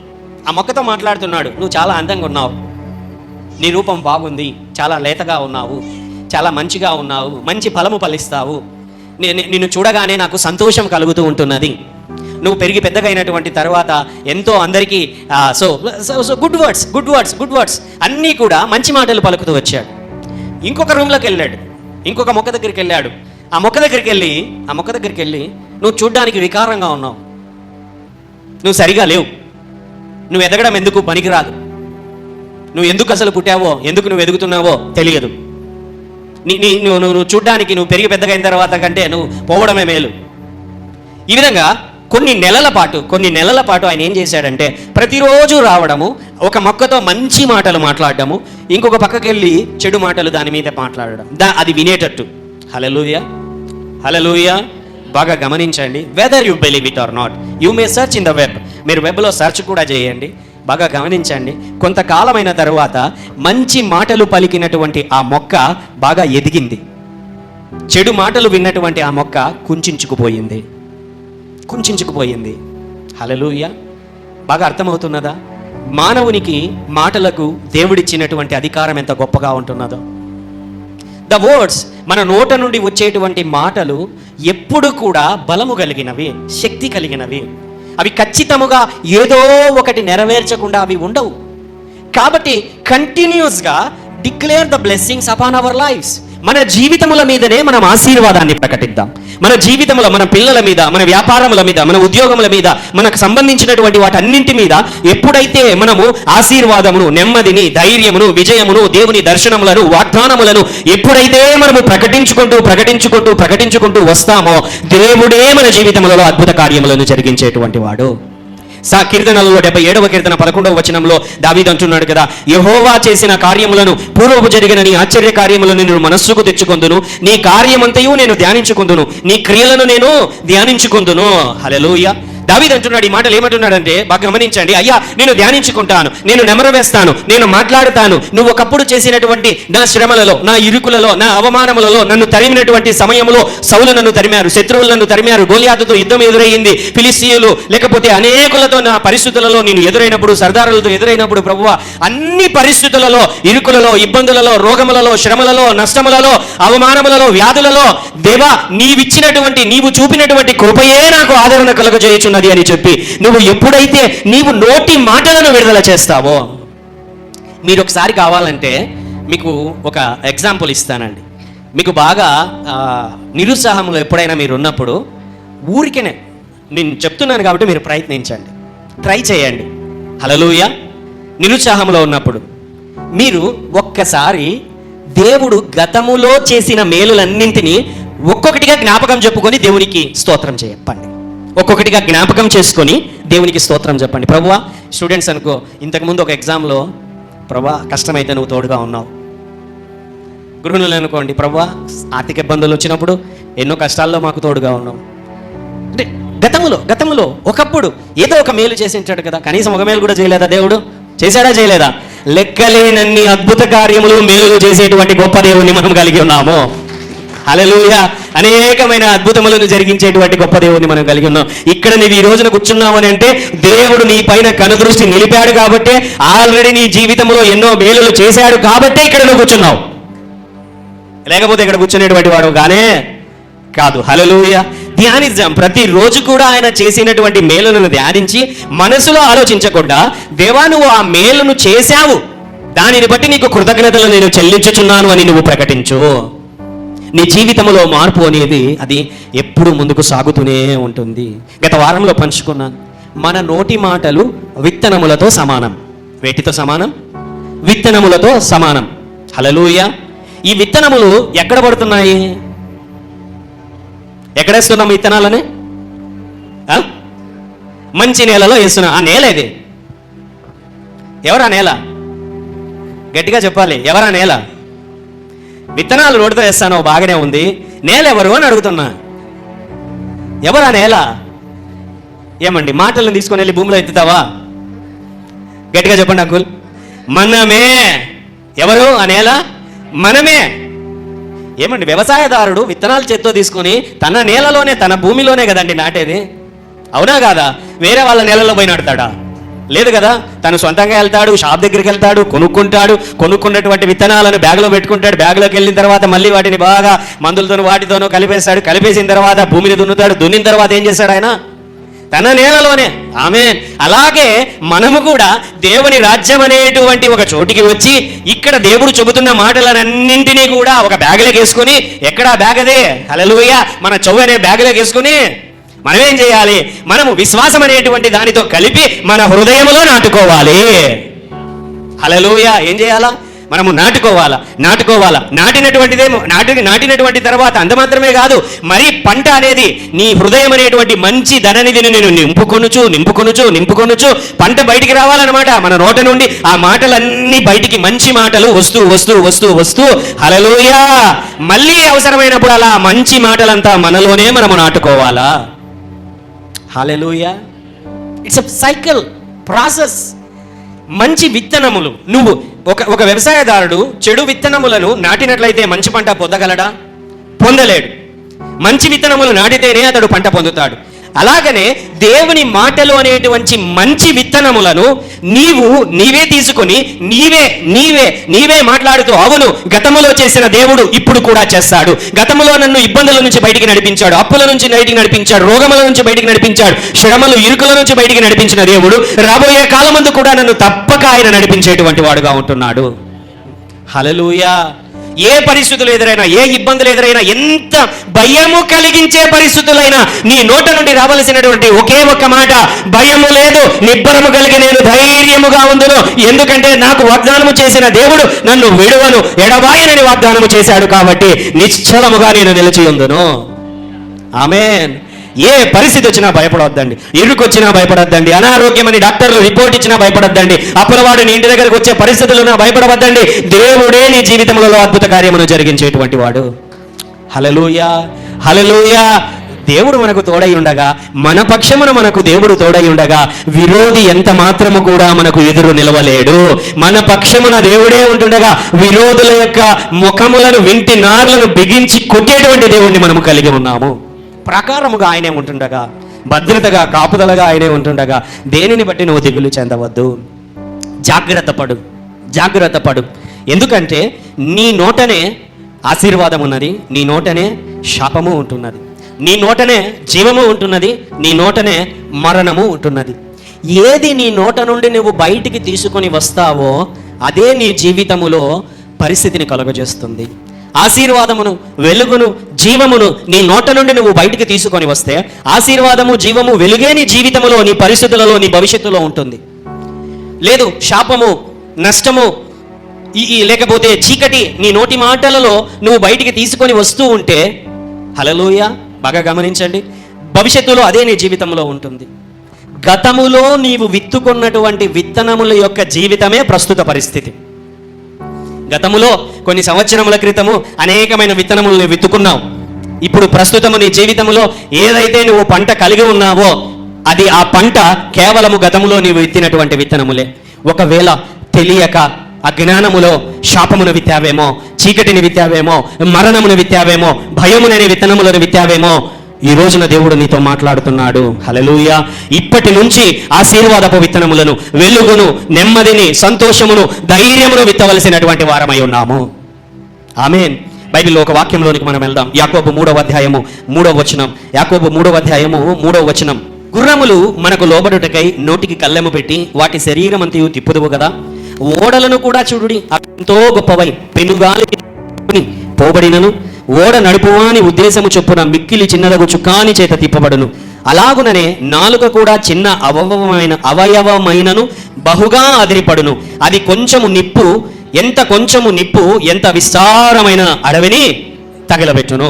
S1: ఆ మొక్కతో మాట్లాడుతున్నాడు. నువ్వు చాలా అందంగా ఉన్నావు, నీ రూపం బాగుంది, చాలా లేతగా ఉన్నావు, చాలా మంచిగా ఉన్నావు, మంచి ఫలము ఫలిస్తావు, నిన్ను చూడగానే నాకు సంతోషం కలుగుతూ ఉంటున్నది, నువ్వు పెరిగి పెద్దగా అయినటువంటి తర్వాత ఎంతో అందరికీ సో గుడ్ వర్డ్స్ అన్నీ కూడా మంచి మాటలు పలుకుతూ వచ్చాడు. ఇంకొక రూమ్లోకి వెళ్ళాడు, ఇంకొక మొక్క దగ్గరికి వెళ్ళాడు. ఆ మొక్క దగ్గరికి వెళ్ళి నువ్వు చూడ్డానికి వికారంగా ఉన్నావు, నువ్వు సరిగా లేవు, నువ్వు ఎదగడం ఎందుకు పనికిరాదు, నువ్వు ఎందుకు అసలు పుట్టావో, ఎందుకు నువ్వు ఎదుగుతున్నావో తెలియదు. నువ్వు చూడ్డానికి నువ్వు పెరిగి పెద్దగా అయిన తర్వాత కంటే నువ్వు పోవడమే మేలు. ఈ విధంగా కొన్ని నెలల పాటు ఆయన ఏం చేశాడంటే ప్రతిరోజు రావడము, ఒక మొక్కతో మంచి మాటలు మాట్లాడడము, ఇంకొక పక్కకి వెళ్ళి చెడు మాటలు దాని మీద మాట్లాడడం, అది వినేటట్టు. హల్లెలూయా, హల్లెలూయా. బాగా గమనించండి. Weather you believe it or not, you may search in the web. మీరు వెబ్లో సెర్చ్ కూడా చేయండి. బాగా గమనించండి. కొంతకాలమైన తరువాత మంచి మాటలు పలికినటువంటి ఆ మొక్క బాగా ఎదిగింది. చెడు మాటలు విన్నటువంటి ఆ మొక్క కుంచుకుపోయింది. హల్లెలూయా. బాగా అర్థమవుతున్నదా? మానవునికి మాటలకు దేవుడిచ్చినటువంటి అధికారం ఎంత గొప్పగా ఉంటున్నదో. ద వర్డ్స్, మన నోట నుండి వచ్చేటువంటి మాటలు ఎప్పుడు కూడా బలము కలిగినవి, శక్తి కలిగినవి. అవి ఖచ్చితముగా ఏదో ఒకటి నెరవేర్చకుండా అవి ఉండవు. కాబట్టి కంటిన్యూస్గా declare the blessings upon our lifes. మన జీవితముల మీదనే మనం ఆశీర్వాదాన్ని ప్రకటిద్దాం. మన జీవితంలో, మన పిల్లల మీద, మన వ్యాపారముల మీద, మన ఉద్యోగముల మీద, మనకు సంబంధించినటువంటి వాటన్నింటి మీద ఎప్పుడైతే మనము ఆశీర్వాదమును, నెమ్మదిని, ధైర్యమును, విజయమును, దేవుని దర్శనములను, వాగ్దానములను ఎప్పుడైతే మనము ప్రకటించుకుంటూ వస్తామో, దేవుడే మన జీవితములలో అద్భుత కార్యములను జరిగించేటువంటి వాడు. కీర్తనలలో 77వ కీర్తన 11వ వచనంలో దావీదు అంటున్నాడు కదా, యెహోవా చేసిన కార్యములను, పూర్వపు జరిగిన నీ ఆశ్చర్య కార్యములను నేను మనస్సుకు తెచ్చుకొందును, నీ కార్యమంతయు నేను ధ్యానించుకొందును, నీ క్రియలను నేను ధ్యానించుకొందును. హల్లెలూయా. దావీదు అంటున్నాడు. ఈ మాటలు ఏమంటున్నాడంటే బాగా గమనించండి. అయ్యా, నేను ధ్యానించుకుంటాను, నేను నెమరవేస్తాను, నేను మాట్లాడుతాను. నువ్వు ఒకప్పుడు చేసినటువంటి నా శ్రమలలో, నా ఇరుకులలో, నా అవమానములలో, నన్ను తరిమినటువంటి సమయంలో సౌలు నన్ను తరిమారు, శత్రువులు నన్ను తరిమారు, గోలియాతుతో యుద్ధం ఎదురయ్యింది, ఫిలిస్తీయులు లేకపోతే అనేకులతో నా పరిస్థితులలో నేను ఎదురైనప్పుడు, సర్దారులతో ఎదురైనప్పుడు, ప్రభువా అన్ని పరిస్థితులలో, ఇరుకులలో, ఇబ్బందులలో, రోగములలో, శ్రమలలో, నష్టములలో, అవమానములలో, వ్యాధులలో, దేవా నీవు చూపినటువంటి కృపయే నాకు ఆదరణ కలుగజేయుచున్నది అని చెప్పి నువ్వు ఎప్పుడైతే నీవు నోటి మాటలను విడుదల చేస్తావో, మీరు ఒకసారి కావాలంటే మీకు ఒక ఎగ్జాంపుల్ ఇస్తానండి. మీకు బాగా నిరుత్సాహంలో ఎప్పుడైనా మీరు ఉన్నప్పుడు ఊరికేనే నేను చెప్తున్నాను కాబట్టి మీరు ప్రయత్నించండి, ట్రై చేయండి. హల్లెలూయా. నిరుత్సాహంలో ఉన్నప్పుడు మీరు ఒక్కసారి దేవుడు గతములో చేసిన మేలులన్నింటినీ ఒక్కొక్కటిగా జ్ఞాపకం చెప్పుకొని దేవునికి స్తోత్రం చెప్పండి. ఒక్కొక్కటిగా జ్ఞాపకం చేసుకొని దేవునికి స్తోత్రం చెప్పండి. ప్రభువా, స్టూడెంట్స్ అనుకో, ఇంతకుముందు ఒక ఎగ్జామ్లో ప్రభువా కష్టమైతే నువ్వు తోడుగా ఉన్నావు. గృహిణులు అనుకోండి, ప్రభువా ఆర్థిక ఇబ్బందులు వచ్చినప్పుడు ఎన్నో కష్టాల్లో మాకు తోడుగా ఉన్నావు. అంటే గతంలో ఒకప్పుడు ఏదో ఒక మేలు చేసి ఉంటాడు కదా, కనీసం ఒక మేలు కూడా చేయలేదా దేవుడు? చేశాడా చేయలేదా? లెక్కలేనన్ని అద్భుత కార్యములు, మేలు చేసేటువంటి గొప్ప దేవుని మనం కలిగి ఉన్నాము. హల్లెలూయా. అనేకమైన అద్భుతములను జరిగించేటువంటి గొప్ప దేవుని మనం కలిగి ఉన్నాం. ఇక్కడ నీవు ఈ రోజున కూర్చున్నావు అని అంటే దేవుడు నీ పైన కనుదృష్టి నిలిపాడు కాబట్టి, ఆల్రెడీ నీ జీవితంలో ఎన్నో మేలులు చేశాడు కాబట్టే ఇక్కడ నువ్వు కూర్చున్నావు. లేకపోతే ఇక్కడ కూర్చునేటువంటి వాడు గానే కాదు. హల్లెలూయా. ధ్యానిద్దాం. ప్రతిరోజు కూడా ఆయన చేసినటువంటి మేలులను ధ్యానించి మనసులో ఆలోచించకుండా, దేవా నువ్వు ఆ మేలును చేశావు, దానిని బట్టి నీకు కృతజ్ఞతలు నేను చెల్లించుచున్నాను అని నువ్వు ప్రకటించు. నీ జీవితంలో మార్పు అనేది అది ఎప్పుడు ముందుకు సాగుతూనే ఉంటుంది. గత వారంలో పంచుకున్నాను, మన నోటి మాటలు విత్తనములతో సమానం. వేటితో సమానం? విత్తనములతో సమానం. హల్లెలూయా. ఈ విత్తనములు ఎక్కడ పడుతున్నాయి? ఎక్కడేస్తున్నాం విత్తనాలని? మంచి నేలలో వేస్తున్నాం. ఆ నేల ఇది. ఎవరా నేల? గట్టిగా చెప్పాలి, ఎవరా నేల? విత్తనాలు నోటితో వేస్తాను, బాగానే ఉంది, నేల ఎవరు అని అడుగుతున్నా. ఎవరా నేల? ఏమండి, మాటలను తీసుకొని వెళ్ళి భూమిలో ఎత్తుతావా? గట్టిగా చెప్పండి అంకుల్. మనమే. ఎవరు ఆ నేల? మనమే. ఏమండి, వ్యవసాయదారుడు విత్తనాలు చేత్తో తీసుకొని తన నేలలోనే, తన భూమిలోనే కదండి నాటేది, అవునా కాదా? వేరే వాళ్ళ నేలలో పోయి నాటుతాడా? లేదు కదా. తను సొంతంగా వెళ్తాడు, షాప్ దగ్గరికి వెళ్తాడు, కొనుక్కుంటాడు, కొనుక్కున్నటువంటి విత్తనాలను బ్యాగ్లో పెట్టుకుంటాడు. బ్యాగ్లోకి వెళ్ళిన తర్వాత మళ్ళీ వాటిని బాగా మందులతోనూ వాటితోనూ కలిపేస్తాడు. కలిపేసిన తర్వాత భూమిని దున్నుతాడు. దున్నిన తర్వాత ఏం చేస్తాడు ఆయన? తన నేలలోనే. ఆమేన్. అలాగే మనము కూడా దేవుని రాజ్యం అనేటువంటి ఒక చోటికి వచ్చి ఇక్కడ దేవుడు చెబుతున్న మాటలన్నింటినీ కూడా ఒక బ్యాగ్లోకి వేసుకొని, ఎక్కడా బ్యాగ్ అదే? హల్లెలూయా. మన చెవు అనే బ్యాగ్లోకి వేసుకొని మనం ఏం చేయాలి? మనము విశ్వాసం అనేటువంటి దానితో కలిపి మన హృదయంలో నాటుకోవాలి. హల్లెలూయా. ఏం చేయాలా? మనము నాటుకోవాలా. నాటినటువంటి తర్వాత అంత మాత్రమే కాదు, మరి పంట అనేది నీ హృదయం అనేటువంటి మంచి ధననిధిని నేను నింపుకొనుచు పంట బయటికి రావాలన్నమాట. మన నోట నుండి ఆ మాటలన్నీ బయటికి మంచి మాటలు వస్తూ హల్లెలూయా. మళ్ళీ అవసరమైనప్పుడు అలా మంచి మాటలంతా మనలోనే మనము నాటుకోవాలా. హల్లెలూయా. It's a cycle process. మంచి విత్తనములు, నువ్వు ఒక వ్యవసాయదారుడు చెడు విత్తనములను నాటినట్లయితే మంచి పంట పొందలేడు. మంచి విత్తనములు నాటితేనే అతడు పంట పొందుతాడు. అలాగనే దేవుని మాటలు అనేటువంటి మంచి విత్తనములను నీవే తీసుకొని నీవే మాట్లాడుతూ, అవును గతములో చేసిన దేవుడు ఇప్పుడు కూడా చేస్తాడు, గతములో నన్ను ఇబ్బందుల నుంచి బయటికి నడిపించాడు, అప్పుల నుంచి బయటికి నడిపించాడు, రోగముల నుంచి బయటికి నడిపించాడు, శ్రమలు ఇరుకుల నుంచి బయటికి నడిపించిన దేవుడు రాబోయే కాలమందు కూడా నన్ను తప్పక ఆయన నడిపించేటువంటి వాడుగా ఉంటున్నాడు. హల్లెలూయా. ఏ పరిస్థితులు ఎదురైనా, ఏ ఇబ్బందులు ఎదురైనా, ఎంత భయము కలిగించే పరిస్థితులైనా నీ నోట నుండి రావలసినటువంటి ఒకే ఒక్క మాట, భయము లేదు, నిబ్బరము కలిగి నేను ధైర్యముగా ఉందును, ఎందుకంటే నాకు వాగ్దానము చేసిన దేవుడు నన్ను విడువను, ఎడబాయనని వాగ్దానము చేశాడు, కాబట్టి నిశ్చలముగా నేను నిలిచి ఉందును. ఆమేన్. ఏ పరిస్థితి వచ్చినా భయపడవద్దండి, ఇరుకొచ్చినా భయపడొద్దండి, అనారోగ్యమని డాక్టర్లు రిపోర్ట్ ఇచ్చినా భయపడొద్దండి, అప్పులవాడు నీ ఇంటి దగ్గరకు వచ్చే పరిస్థితులను భయపడవద్దండి. దేవుడే నీ జీవితంలో అద్భుత కార్యమును జరిగించేటువంటి వాడు. హల్లెలూయా. హల్లెలూయా. దేవుడు మనకు తోడై ఉండగా, మన పక్షమున మనకు దేవుడు తోడై ఉండగా, విరోధి ఎంత మాత్రము కూడా మనకు ఎదురు నిలవలేడు. మన పక్షమున దేవుడే ఉంటుండగా విరోధుల యొక్క ముఖములను, వింటి నార్లను బిగించి కొట్టేటువంటి దేవుడిని మనము కలిగి ఉన్నాము. ప్రకారముగా ఆయనే ఉంటుండగా, భద్రతగా కాపుదలగా ఆయనే ఉంటుండగా దేనిని బట్టి నువ్వు దిగులు చెందవద్దు. జాగ్రత్త పడు. ఎందుకంటే నీ నోటనే ఆశీర్వాదం ఉన్నది, నీ నోటనే శాపము ఉంటున్నది, నీ నోటనే జీవము ఉంటున్నది, నీ నోటనే మరణము ఉంటున్నది. ఏది నీ నోట నుండి నువ్వు బయటికి తీసుకొని వస్తావో అదే నీ జీవితములో పరిస్థితిని కలుగజేస్తుంది. ఆశీర్వాదమును, వెలుగును, జీవమును నీ నోట నుండి నువ్వు బయటికి తీసుకొని వస్తే ఆశీర్వాదము, జీవము, వెలుగే నీ జీవితంలో, నీ పరిస్థితులలో, నీ భవిష్యత్తులో ఉంటుంది. లేదు శాపము, నష్టము, లేకపోతే చీకటి నీ నోటి మాటలలో నువ్వు బయటికి తీసుకొని వస్తూ ఉంటే, హల్లెలూయా, బాగా గమనించండి, భవిష్యత్తులో అదే నీ జీవితంలో ఉంటుంది. గతములో నీవు విత్తుకున్నటువంటి విత్తనముల యొక్క జీవితమే ప్రస్తుత పరిస్థితి. గతములో కొన్ని సంవత్సరముల క్రితము అనేకమైన విత్తనములను విత్తుకున్నావు. ఇప్పుడు ప్రస్తుతము నీ జీవితంలో ఏదైతే నువ్వు పంట కలిగి ఉన్నావో అది ఆ పంట కేవలము గతములో నీవు విత్తినటువంటి విత్తనములే. ఒకవేళ తెలియక అజ్ఞానములో శాపమును విత్తావేమో, చీకటిని విత్తావేమో, మరణమును విత్తావేమో, భయముననే విత్తనములను విత్తావేమో, ఈ రోజున దేవుడు నీతో మాట్లాడుతున్నాడు. హల్లెలూయా. ఇప్పటి నుంచి ఆశీర్వాదపు విత్తనములను, వెలుగును, నెమ్మదిని, సంతోషమును, ధైర్యమును విత్తవలసినటువంటి వారమై ఉన్నాము. ఆమేన్. బైబిల్లో ఒక వాక్యంలోనికి మనం వెళ్దాం. యాకోబు 3వ అధ్యాయము 3వ వచనం. యాకోబు 3వ అధ్యాయము 3వ వచనం. గుర్రములు మనకు లోబడుటకై నోటికి కళ్ళెము పెట్టి వాటి శరీరం అంతయు తిప్పుదువు కదా, ఓడలను కూడా చూడుడి, ఎంతో గొప్పవై పెనుగాలి పోబడినను ఓడ నడుపువాని ఉద్దేశము చొప్పున మిక్కిలి చిన్నదగు చుక్కాని చేత తిప్పబడును. అలాగుననే నాలుక కూడా చిన్న అవయవమైనను బహుగా అదిరిపడును. అది కొంచెము నిప్పు, ఎంత విస్తారమైన అడవిని తగలబెట్టును.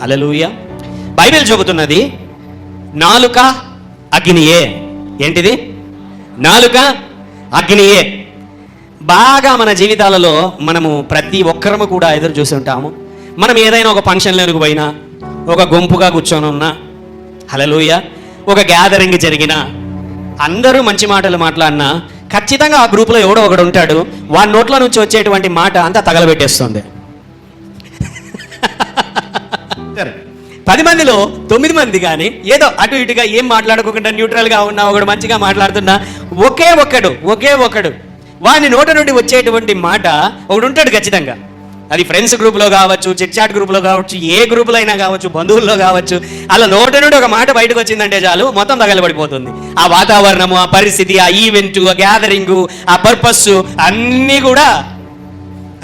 S1: హల్లెలూయా. బైబిల్ చెబుతున్నది నాలుక అగ్నియే. ఏంటిది? నాలుక అగ్నియే. బాగా మన జీవితాలలో మనము ప్రతి ఒక్కరము కూడా ఎదురు చూసి ఉంటాము. మనం ఏదైనా ఒక ఫంక్షన్లోకి పోయినా, ఒక గుంపుగా కూర్చొని ఉన్నా, హల్లెలూయా, ఒక గ్యాదరింగ్ జరిగినా, అందరూ మంచి మాటలు మాట్లాడినా ఖచ్చితంగా ఆ గ్రూప్లో ఎవడో ఒకడు ఉంటాడు, వాడి నోట్లో నుంచి వచ్చేటువంటి మాట అంతా తగలబెట్టేస్తుంది. 10 మందిలో 9 మంది కానీ ఏదో అటు ఇటుగా ఏం మాట్లాడుకోకుండా న్యూట్రల్గా ఉన్నా, ఒకడు మంచిగా మాట్లాడుతున్నా, ఒకే ఒక్కడు వాని నోట నుండి వచ్చేటువంటి మాట ఒకడు ఉంటాడు ఖచ్చితంగా. అది ఫ్రెండ్స్ గ్రూప్లో కావచ్చు, చిట్ చాట్ గ్రూప్లో కావచ్చు, ఏ గ్రూపులో అయినా కావచ్చు, బంధువుల్లో కావచ్చు, అలా నోట నుండి ఒక మాట బయటకు వచ్చిందంటే చాలు మొత్తం తగలబడిపోతుంది. ఆ వాతావరణము, ఆ పరిస్థితి, ఆ ఈవెంట్, ఆ గ్యాదరింగు, ఆ పర్పస్ అన్నీ కూడా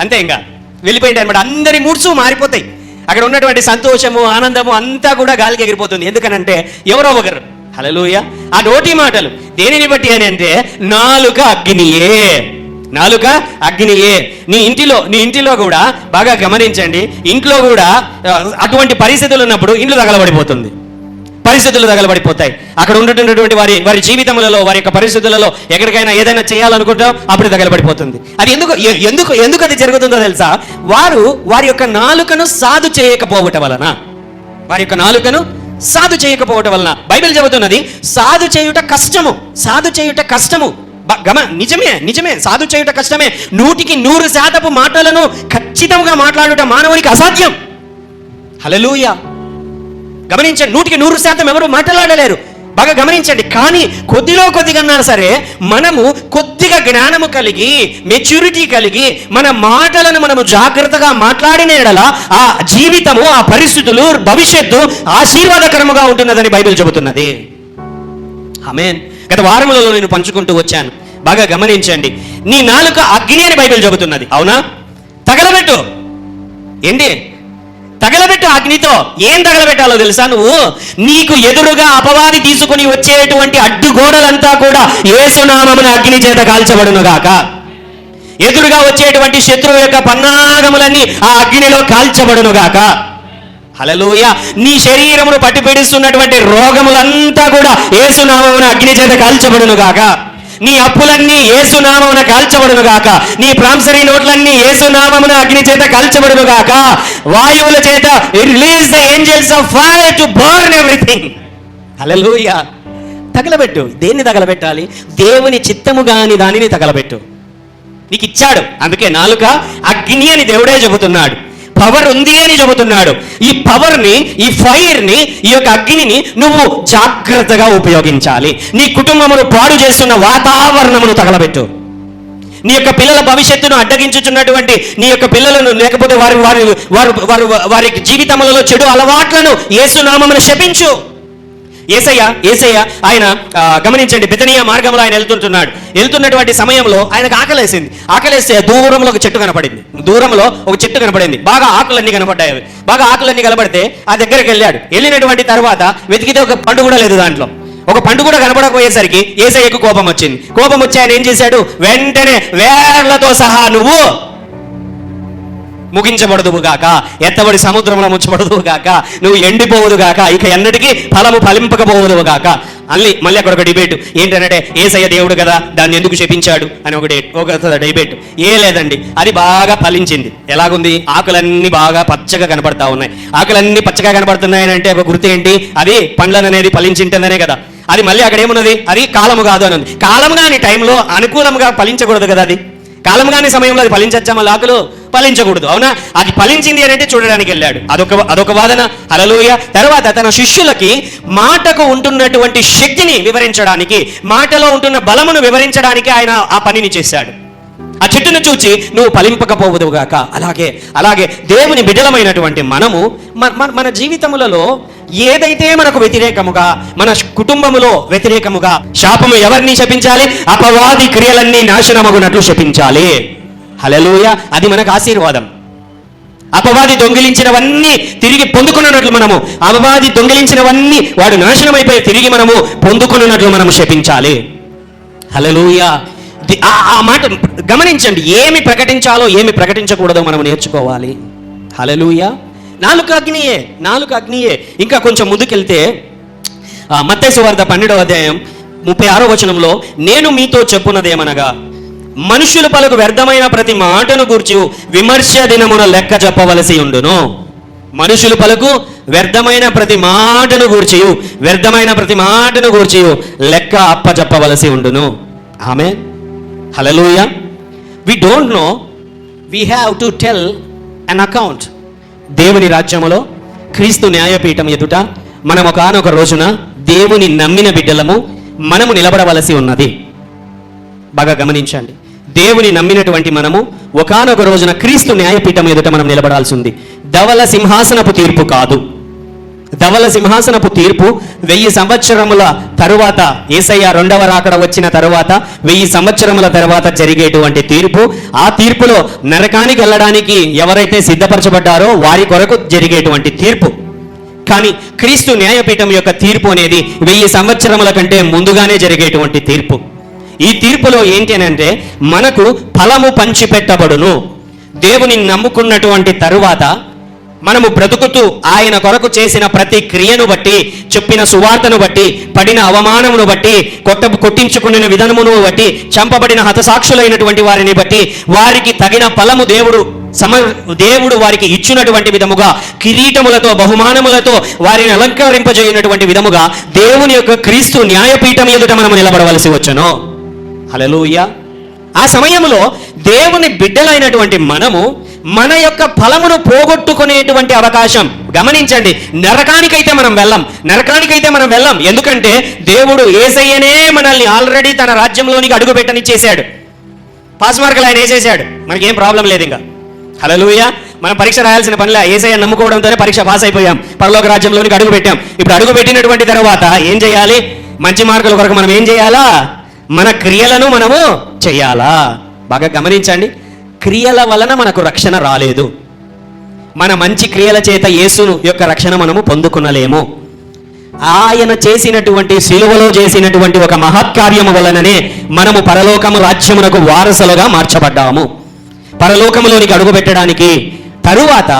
S1: అంతే ఇంకా వెళ్ళిపోయింటాయి అనమాట. అందరి మూడ్స్ మారిపోతాయి. అక్కడ ఉన్నటువంటి సంతోషము, ఆనందము అంతా కూడా గాలికి ఎగిరిపోతుంది. ఎందుకనంటే ఎవరో ఒకరు, హల్లెలూయా, ఆ నోటి మాటలు దేనిని బట్టి అని అంటే నాలుక అగ్నియే. నాలుక అగ్నియే. నీ ఇంటిలో కూడా బాగా గమనించండి, ఇంట్లో కూడా అటువంటి పరిస్థితులు ఉన్నప్పుడు ఇంట్లో తగలబడిపోతుంది, పరిస్థితులు తగలబడిపోతాయి. అక్కడ ఉన్నటువంటి వారి జీవితములలో, వారి యొక్క పరిస్థితులలో ఎక్కడికైనా ఏదైనా చేయాలనుకుంటాం, అప్పుడు తగలబడిపోతుంది. అది ఎందుకు అది జరుగుతుందో తెలుసా? వారి యొక్క నాలుకను సాధు చేయకపోవటం వలన, వారి యొక్క నాలుకను సాధు చేయకపోవటం వలన. బైబిల్ చెబుతున్నది సాధు చేయుట కష్టము. నిజమే, సాధు చేయుట కష్టమే. 100% మాటలను ఖచ్చితంగా మాట్లాడుట మానవునికి అసాధ్యం. హల్లెలూయా. గమనించండి, 100% ఎవరు మాట్లాడలేరు. బాగా గమనించండి. కానీ కొద్దిగా సరే మనము కొద్దిగా జ్ఞానము కలిగి, మెచ్యూరిటీ కలిగి, మన మాటలను మనము జాగ్రత్తగా మాట్లాడిన యెడల ఆ జీవితము, ఆ పరిస్థితులు, భవిష్యత్తు ఆశీర్వాదకరముగా ఉంటున్నదని బైబిల్ చెబుతున్నది. ఆమేన్. గత వారములలో నేను పంచుకుంటూ వచ్చాను. బాగా గమనించండి, నీ నాలుక అగ్ని అని బైబిల్ చెబుతున్నది. అవునా? తగలబెట్టు. ఏంటి? తగలబెట్టు అగ్నితో. ఏం తగలబెట్టాలో తెలుసా? నువ్వు నీకు ఎదురుగా అపవాది తీసుకుని వచ్చేటువంటి అడ్డుగోడలంతా కూడా యేసు నామమున అగ్ని చేత కాల్చబడును గాక. ఎదురుగా వచ్చేటువంటి శత్రువు యొక్క పన్నాగములన్నీ ఆ అగ్నిలో కాల్చబడును గాక. హల్లెలూయా. నీ శరీరమును పట్టిపీడిస్తున్నటువంటి రోగములంతా కూడా యేసు నామమున అగ్ని చేత కాల్చబడును గాక. నీ అప్పులన్నీ యేసు నామమున కాల్చబడును గాక. నీ ప్రాంసరీ నోట్లన్నీ యేసు నామమున అగ్ని చేత కాల్చబడును గాక. వాయువుల చేత release the angels of fire to burn everything. హల్లెలూయా. తగలబెట్టు. దేన్ని తగలబెట్టాలి? దేవుని చిత్తము గాని దానిని తగలబెట్టు. నీకు ఇచ్చాడు, అందుకే నాలుక అగ్ని అని దేవుడే చెబుతున్నాడు. పవర్ ఉంది అని చెబుతున్నాడు. ఈ పవర్ని, ఈ ఫైర్ని, ఈ యొక్క అగ్నిని నువ్వు జాగ్రత్తగా ఉపయోగించాలి. నీ కుటుంబమును పాడు చేస్తున్న వాతావరణమును తగలబెట్టు. నీ యొక్క పిల్లల భవిష్యత్తును అడ్డగించుచున్నటువంటి నీ యొక్క పిల్లలను, లేకపోతే వారి జీవితములలో చెడు అలవాట్లను యేసు నామమున శపించు. యేసయ్య ఆయన గమనించండి, బెతనియా మార్గంలో ఆయన వెళ్తున్నటువంటి సమయంలో ఆయనకు ఆకలేస్తే దూరంలో ఒక చెట్టు కనపడింది. బాగా ఆకులన్నీ కనపడ్డాయి. బాగా ఆకులన్నీ కనపడితే ఆ దగ్గరికి వెళ్ళినటువంటి తర్వాత వెతికితే ఒక పండు కూడా లేదు. దాంట్లో ఒక పండు కూడా కనపడకపోయేసరికి యేసయ్యకు కోపం వచ్చి ఆయన ఏం చేశాడు? వెంటనే వేర్లతో సహా నువ్వు ముగించబడదువు గాక, ఎత్తబడి సముద్రంలో ముంచబడదువు గాక, నువ్వు ఎండిపోవదు గాక, ఇక ఎన్నటికీ ఫలము ఫలింపకపోవదువు గాక. మళ్ళీ అక్కడ ఒక డిబేట్ ఏంటంటే, యేసయ్య దేవుడు కదా, దాన్ని ఎందుకు శపించాడు అని ఒక డిబేట్. లేదండి, అది బాగా ఫలించింది. ఎలాగుంది? ఆకులన్నీ బాగా పచ్చగా కనపడతా ఉన్నాయి. ఆకులన్నీ పచ్చగా కనపడుతున్నాయనంటే ఒక గుర్తు ఏంటి? అది పండ్లను అనేది ఫలించింటుందనే కదా. అది మళ్ళీ అక్కడ ఏమున్నది? అది కాలము కాదు అని ఉంది. కాలము కాని టైంలో అనుకూలంగా ఫలించకూడదు కదా. అది కాలం కాని సమయంలో అది ఫలించచ్చా? మళ్ళీ ఆకులు ఫలించకూడదు. అవునా? అది ఫలించింది అని అంటే చూడడానికి వెళ్ళాడు. అదొక వాదన. హల్లెలూయా. తర్వాత తన శిష్యులకి మాటకు ఉంటున్నటువంటి శక్తిని వివరించడానికి, మాటలో ఉంటున్న బలమును వివరించడానికి ఆయన ఆ పనిని చేశాడు. ఆ చెట్టును చూచి నువ్వు ఫలింపకపోవదుగాక. అలాగే దేవుని బిడ్డలమైనటువంటి మనము మన జీవితములలో ఏదైతే మనకు వ్యతిరేకముగా, మన కుటుంబములో వ్యతిరేకముగా, శాపము ఎవరిని శపించాలి? అపవాది క్రియలన్నీ నాశనమగునట్లు శపించాలి. హల్లెలూయా. అది మనకు ఆశీర్వాదం. అపవాది దొంగిలించినవన్నీ తిరిగి పొందుకున్నట్లు మనము, అపవాది దొంగిలించినవన్నీ వాడు నాశనమైపోయి తిరిగి మనము పొందుకున్నట్లు మనము శపించాలి. హల్లెలూయా. ఆ మాట గమనించండి. ఏమి ప్రకటించాలో, ఏమి ప్రకటించకూడదో మనం నేర్చుకోవాలి. హల్లెలూయా. నాలుక అగ్నియే. ఇంకా కొంచెం ముందుకెళ్తే మత్తయి సువార్త 12వ అధ్యాయం 36వ వచనంలో, నేను మీతో చెప్పున్నదేమనగా, మనుషులు పలుకు వ్యర్థమైన ప్రతి మాటను గూర్చి విమర్శ దినమున లెక్క చెప్పవలసి ఉండును. మనుషులు పలుకు వ్యర్థమైన ప్రతి మాటను గూర్చి లెక్క అప్పచెప్పవలసి ఉండును. ఆమేన్. హల్లెలూయా. We don't know, we have to tell an account. దేవుని రాజ్యములో, క్రీస్తు న్యాయపీఠం ఎదుట మనం ఒకానొక రోజున దేవుని నమ్మిన బిడ్డలము మనము నిలబడవలసి ఉన్నది. బాగా గమనించండి. దేవుని నమ్మినటువంటి మనము ఒకానొక రోజున క్రీస్తు న్యాయపీఠం ఎదుట మనం నిలబడాల్సి ఉంది. ధవల సింహాసనపు తీర్పు కాదు. ధవల సింహాసనపు తీర్పు 1000 సంవత్సరముల తరువాత, యేసయ్య రెండవ రాకడ వచ్చిన తరువాత 1000 సంవత్సరముల తరువాత జరిగేటువంటి తీర్పు. ఆ తీర్పులో నరకానికి వెళ్ళడానికి ఎవరైతే సిద్ధపరచబడ్డారో వారి కొరకు జరిగేటువంటి తీర్పు. కానీ క్రీస్తు న్యాయపీఠం యొక్క తీర్పు అనేది 1000 సంవత్సరముల కంటే ముందుగానే జరిగేటువంటి తీర్పు. ఈ తీర్పులో ఏంటి అని అంటే మనకు ఫలము పంచిపెట్టబడును. దేవుని నమ్ముకున్నటువంటి తరువాత మనము బ్రతుకుతూ ఆయన కొరకు చేసిన ప్రతి క్రియను బట్టి, చెప్పిన సువార్తను బట్టి, పడిన అవమానమును బట్టి, కొట్టించుకున్న విధానమును బట్టి, చంపబడిన హతసాక్షులైనటువంటి వారిని బట్టి వారికి తగిన ఫలము దేవుడు వారికి ఇచ్చినటువంటి విధముగా కిరీటములతో బహుమానములతో వారిని అలంకరింపజేయనటువంటి విధముగా దేవుని యొక్క క్రీస్తు న్యాయపీఠం ఎదుట మనము నిలబడవలసి వచ్చును. హల్లెలూయా. ఆ సమయంలో దేవుని బిడ్డలైనటువంటి మనము మన యొక్క ఫలమును పోగొట్టుకునేటువంటి అవకాశం. గమనించండి, నరకానికైతే మనం వెళ్ళం. ఎందుకంటే దేవుడు యేసయ్యనే మనల్ని ఆల్రెడీ తన రాజ్యంలోనికి అడుగు పెట్టనిచ్చేశాడు. పాస్ మార్కులు ఆయన వేసేసాడు, మనకేం ప్రాబ్లం లేదు ఇంకా. హల్లెలూయా. మనం పరీక్ష రాయాల్సిన పనిలా, యేసయ్య నమ్ముకోవడంతోనే పరీక్ష పాస్ అయిపోయాం, పరలోక రాజ్యంలోనికి అడుగు పెట్టాం. ఇప్పుడు అడుగు పెట్టినటువంటి తర్వాత ఏం చేయాలి? మంచి మార్కుల కొరకు మనం ఏం చేయాలా? మన క్రియలను మనము చేయాలా? బాగా గమనించండి, క్రియల వలన మనకు రక్షణ రాలేదు. మన మంచి క్రియల చేత యేసు యొక్క రక్షణ మనము పొందుకునలేము. ఆయన చేసినటువంటి సిలువలో చేసినటువంటి ఒక మహత్కార్యము వలననే మనము పరలోకము రాజ్యమునకు వారసులుగా మార్చబడ్డాము. పరలోకములోనికి అడుగుపెట్టడానికి తరువాత,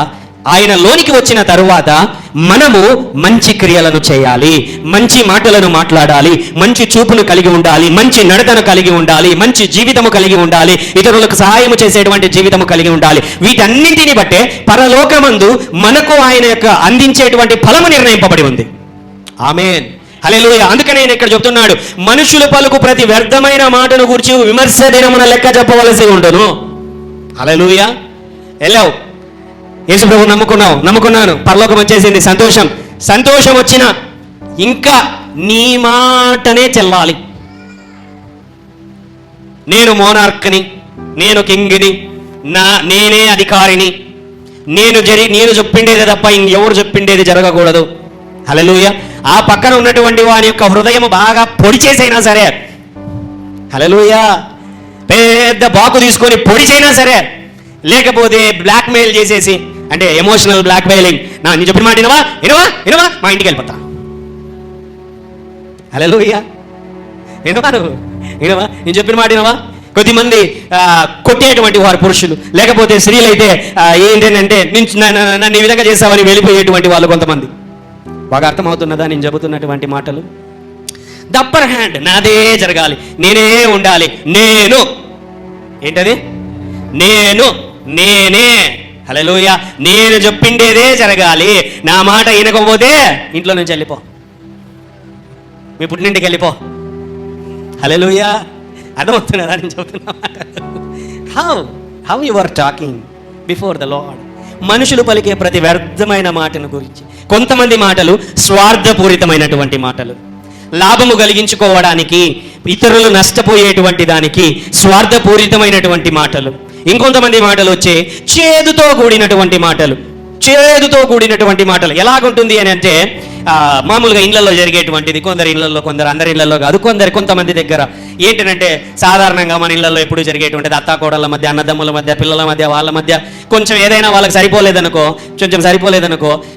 S1: ఆయన లోనికి వచ్చిన తరువాత మనము మంచి క్రియలను చేయాలి, మంచి మాటలను మాట్లాడాలి, మంచి చూపును కలిగి ఉండాలి, మంచి నడతను కలిగి ఉండాలి, మంచి జీవితము కలిగి ఉండాలి, ఇతరులకు సహాయము చేసేటువంటి జీవితము కలిగి ఉండాలి. వీటన్నింటిని బట్టే పరలోకమందు మనకు ఆయన యొక్క అందించేటువంటి ఫలము నిర్ణయింపబడి ఉంది. ఆమేన్, హల్లెలూయా. అందుకనే నేను ఇక్కడ చెప్తున్నాడు, మనుషులు పలుకు ప్రతి వ్యర్థమైన మాటను గురించి విమర్శ దినమున లెక్క చెప్పవలసి ఉండును. హల్లెలూయా. వెళ్ళావు, యేసు ప్రభు నమ్ముకున్నాను, పరలోకం వచ్చేసింది, సంతోషం వచ్చిన ఇంకా నీ మాటనే చెల్లాలి. నేను మోనార్క్ని, నేను కింగ్ని, నేనే అధికారిని, నేను చెప్పిండేది తప్ప ఇంకెవరు చెప్పిండేది జరగకూడదు. హల్లెలూయా. ఆ పక్కన ఉన్నటువంటి వాని యొక్క హృదయం బాగా పొడి చేసైనా సరే, హల్లెలూయా, పెద్ద బాకు తీసుకొని పొడి చేయనా సరే, లేకపోతే బ్లాక్మెయిల్ చేసేసి, అంటే ఎమోషనల్ బ్లాక్మెయిలింగ్, నీ చెప్పిన మాట వినవా మా ఇంటికి వెళ్ళిపోతా. హల్లెలూయా. వినవా నేను చెప్పిన మాట వినవా? కొద్దిమంది కొట్టేటువంటి వారు పురుషులు, లేకపోతే స్త్రీలు అయితే ఏంటంటే నన్ను ఈ విధంగా చేస్తావని వెళ్ళిపోయేటువంటి వాళ్ళు కొంతమంది. బాగా అర్థమవుతున్నదా నేను చెబుతున్నటువంటి మాటలు? ద అప్పర్ హ్యాండ్ నాదే జరగాలి, నేనే ఉండాలి, ఏంటది నేనే. హల్లెలూయా. నేను చెప్పిండేదే జరగాలి, నా మాట వినకపోతే ఇంట్లో నుంచి వెళ్ళిపో, మీ పుట్టినింటికి వెళ్ళిపో. హల్లెలూయా. అర్థమవుతున్నదా నేను చెబుతున్నా మాట? How you are talking before the lord. మనుషులు పలికే ప్రతి వ్యర్థమైన మాటను గురించి, కొంతమంది మాటలు స్వార్థపూరితమైనటువంటి మాటలు, లాభము కలిగించుకోవడానికి, ఇతరులు నష్టపోయేటువంటి దానికి స్వార్థపూరితమైనటువంటి మాటలు. ఇంకొంతమంది మాటలు వచ్చే చేదుతో కూడినటువంటి మాటలు. ఎలాగుంటుంది అని అంటే, మామూలుగా ఇళ్లలో జరిగేటువంటిది, కొందరి ఇళ్లలో, అందరి ఇళ్లలో కాదు, కొంతమంది దగ్గర ఏంటంటే, సాధారణంగా మన ఇళ్లలో ఎప్పుడు జరిగేటువంటిది, అత్తాకోడళ్ళ మధ్య, అన్నదమ్ముల మధ్య, పిల్లల మధ్య, వాళ్ళ మధ్య కొంచెం ఏదైనా వాళ్ళకి సరిపోలేదనుకో,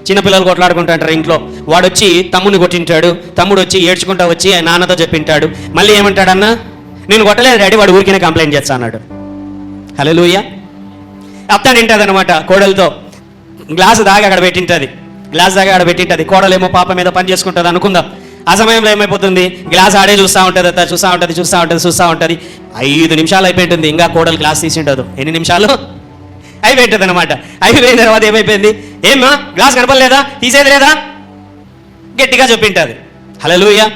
S1: చిన్నపిల్లలు కొట్లాడుకుంటాంటారు ఇంట్లో. వాడు వచ్చి తమ్ముని కొట్టింటాడు, తమ్ముడు వచ్చి ఏడ్చుకుంటా వచ్చి నాన్నతో చెప్పింటాడు. మళ్ళీ ఏమంటాడన్నా, నేను కొట్టలేదు డాడీ, వాడు ఊరికనే కంప్లైంట్ చేస్తా అన్నాడు. హల్లెలూయా. అత్త తింటుంది అనమాట కోడలతో, గ్లాసు దాగి అక్కడ పెట్టింటుంది. కోడలేమో పాప మీద పని చేసుకుంటుంది అనుకుందాం. ఆ సమయంలో ఏమైపోతుంది, గ్లాస్ ఆడే చూస్తూ ఉంటుంది. 5 నిమిషాలు అయిపోయింటుంది, ఇంకా కోడలు గ్లాస్ తీసిండదు. ఎన్ని నిమిషాలు అయిపోయింటుంది అనమాట. అయిపోయిన తర్వాత ఏమైపోయింది, ఏమ్మా గ్లాస్ కనపడలేదా, తీసేది లేదా, గట్టిగా చెప్పింటుంది. హల్లెలూయా.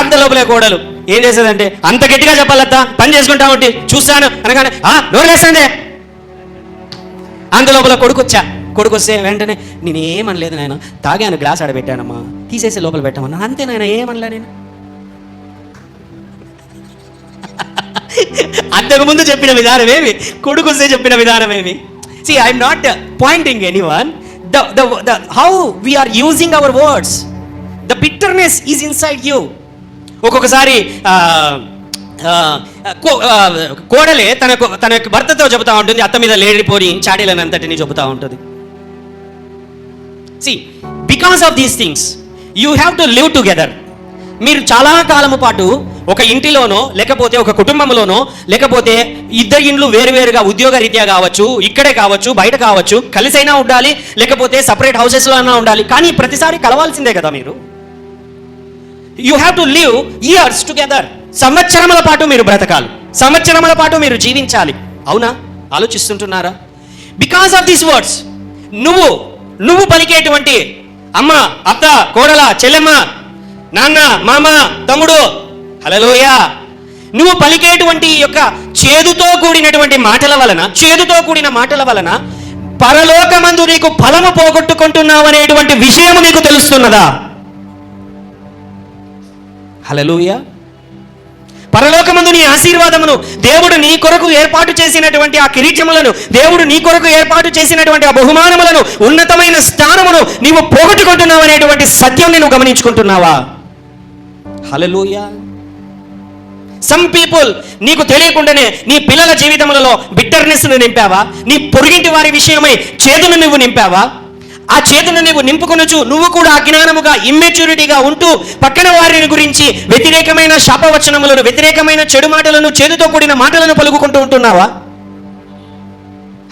S1: అంత లోపలే కోడలు ఏం చేసేదంటే, అంత గట్టిగా చెప్పాలత్తా, పని చేసుకుంటా ఉంటే చూస్తాను అనగానే నోరేస్తుంది. అంత లోపల కొడుకు వస్తే వెంటనే, నేనేమనలేదు నాయన, తాగాను, గ్లాస్ ఆడబెట్టానమ్మా, తీసేసి లోపల పెట్టామన్నా, అంతే నాయన, ఏమనలే నేను. అంతకుముందు చెప్పిన విధానమేమి, కొడుకు వస్తే చెప్పిన విధానమేమి. See, I'm not pointing anyone. How we are using our words. The bitterness is inside you. ఒక్కొక్కసారి కోడలే తన భర్తతో చెబుతూ ఉంటుంది, అత్త మీద లేడిపోని చాడీలనంతటిని చెబుతూ ఉంటుంది. See, because of these things, you have to live together. మీరు చాలా కాలము పాటు ఒక ఇంటిలోనో లేకపోతే ఒక కుటుంబంలోనో లేకపోతే ఇద్దరు ఇండ్లు వేరువేరుగా ఉద్యోగ రీత్యా కావచ్చు, ఇక్కడే కావచ్చు, బయట కావచ్చు, కలిసైనా ఉండాలి, లేకపోతే సపరేట్ హౌసెస్లో అయినా ఉండాలి. కానీ ప్రతిసారి కలవాల్సిందే కదా మీరు. You have to live years together. సంవత్సరముల పాటు మీరు బ్రతకాలి, సంవత్సరముల పాటు మీరు జీవించాలి. అవునా? ఆలోచిస్తుంటున్నారా? బికాస్ ఆఫ్ దీస్ వర్డ్స్ నువ్వు పలికేటువంటి అమ్మ, అత్త, కోడల, చెల్లెమ్మ, నాన్న, మామ, తమ్ముడు, హల్లెలూయా, నువ్వు పలికేటువంటి యొక్క చేదుతో కూడిన మాటల వలన పరలోకమందు నీకు ఫలము పోగొట్టుకుంటున్నావు అనేటువంటి విషయము నీకు తెలుస్తున్నదా? హల్లెలూయా. పరలోకమందు నీ ఆశీర్వాదమును, దేవుడు నీ కొరకు ఏర్పాటు చేసినటువంటి ఆ కిరీటములను, దేవుడు నీ కొరకు ఏర్పాటు చేసినటువంటి ఆ బహుమానములను, ఉన్నతమైన స్థానమును నీవు పోగొట్టుకుంటున్నావు అనేటువంటి సత్యం నేను గమనించుకుంటున్నావా? హల్లెలూయా. సమ్ పీపుల్ నీకు తెలియకుండానే నీ పిల్లల జీవితములలో బిట్టర్నెస్ను నింపావా? నీ పొరుగింటి వారి విషయమై చేదును నువ్వు నింపావా? ఆ చేతును నువ్వు నింపుకొనుచు నువ్వు కూడా అజ్ఞానముగా, ఇమ్మెచ్యూరిటీగా ఉంటూ పక్కన వారిని గురించి వ్యతిరేకమైన శాపవచనములను, వ్యతిరేకమైన చెడు మాటలను, చేదుతో కూడిన మాటలను పలుకుకుంటూ ఉంటున్నావా?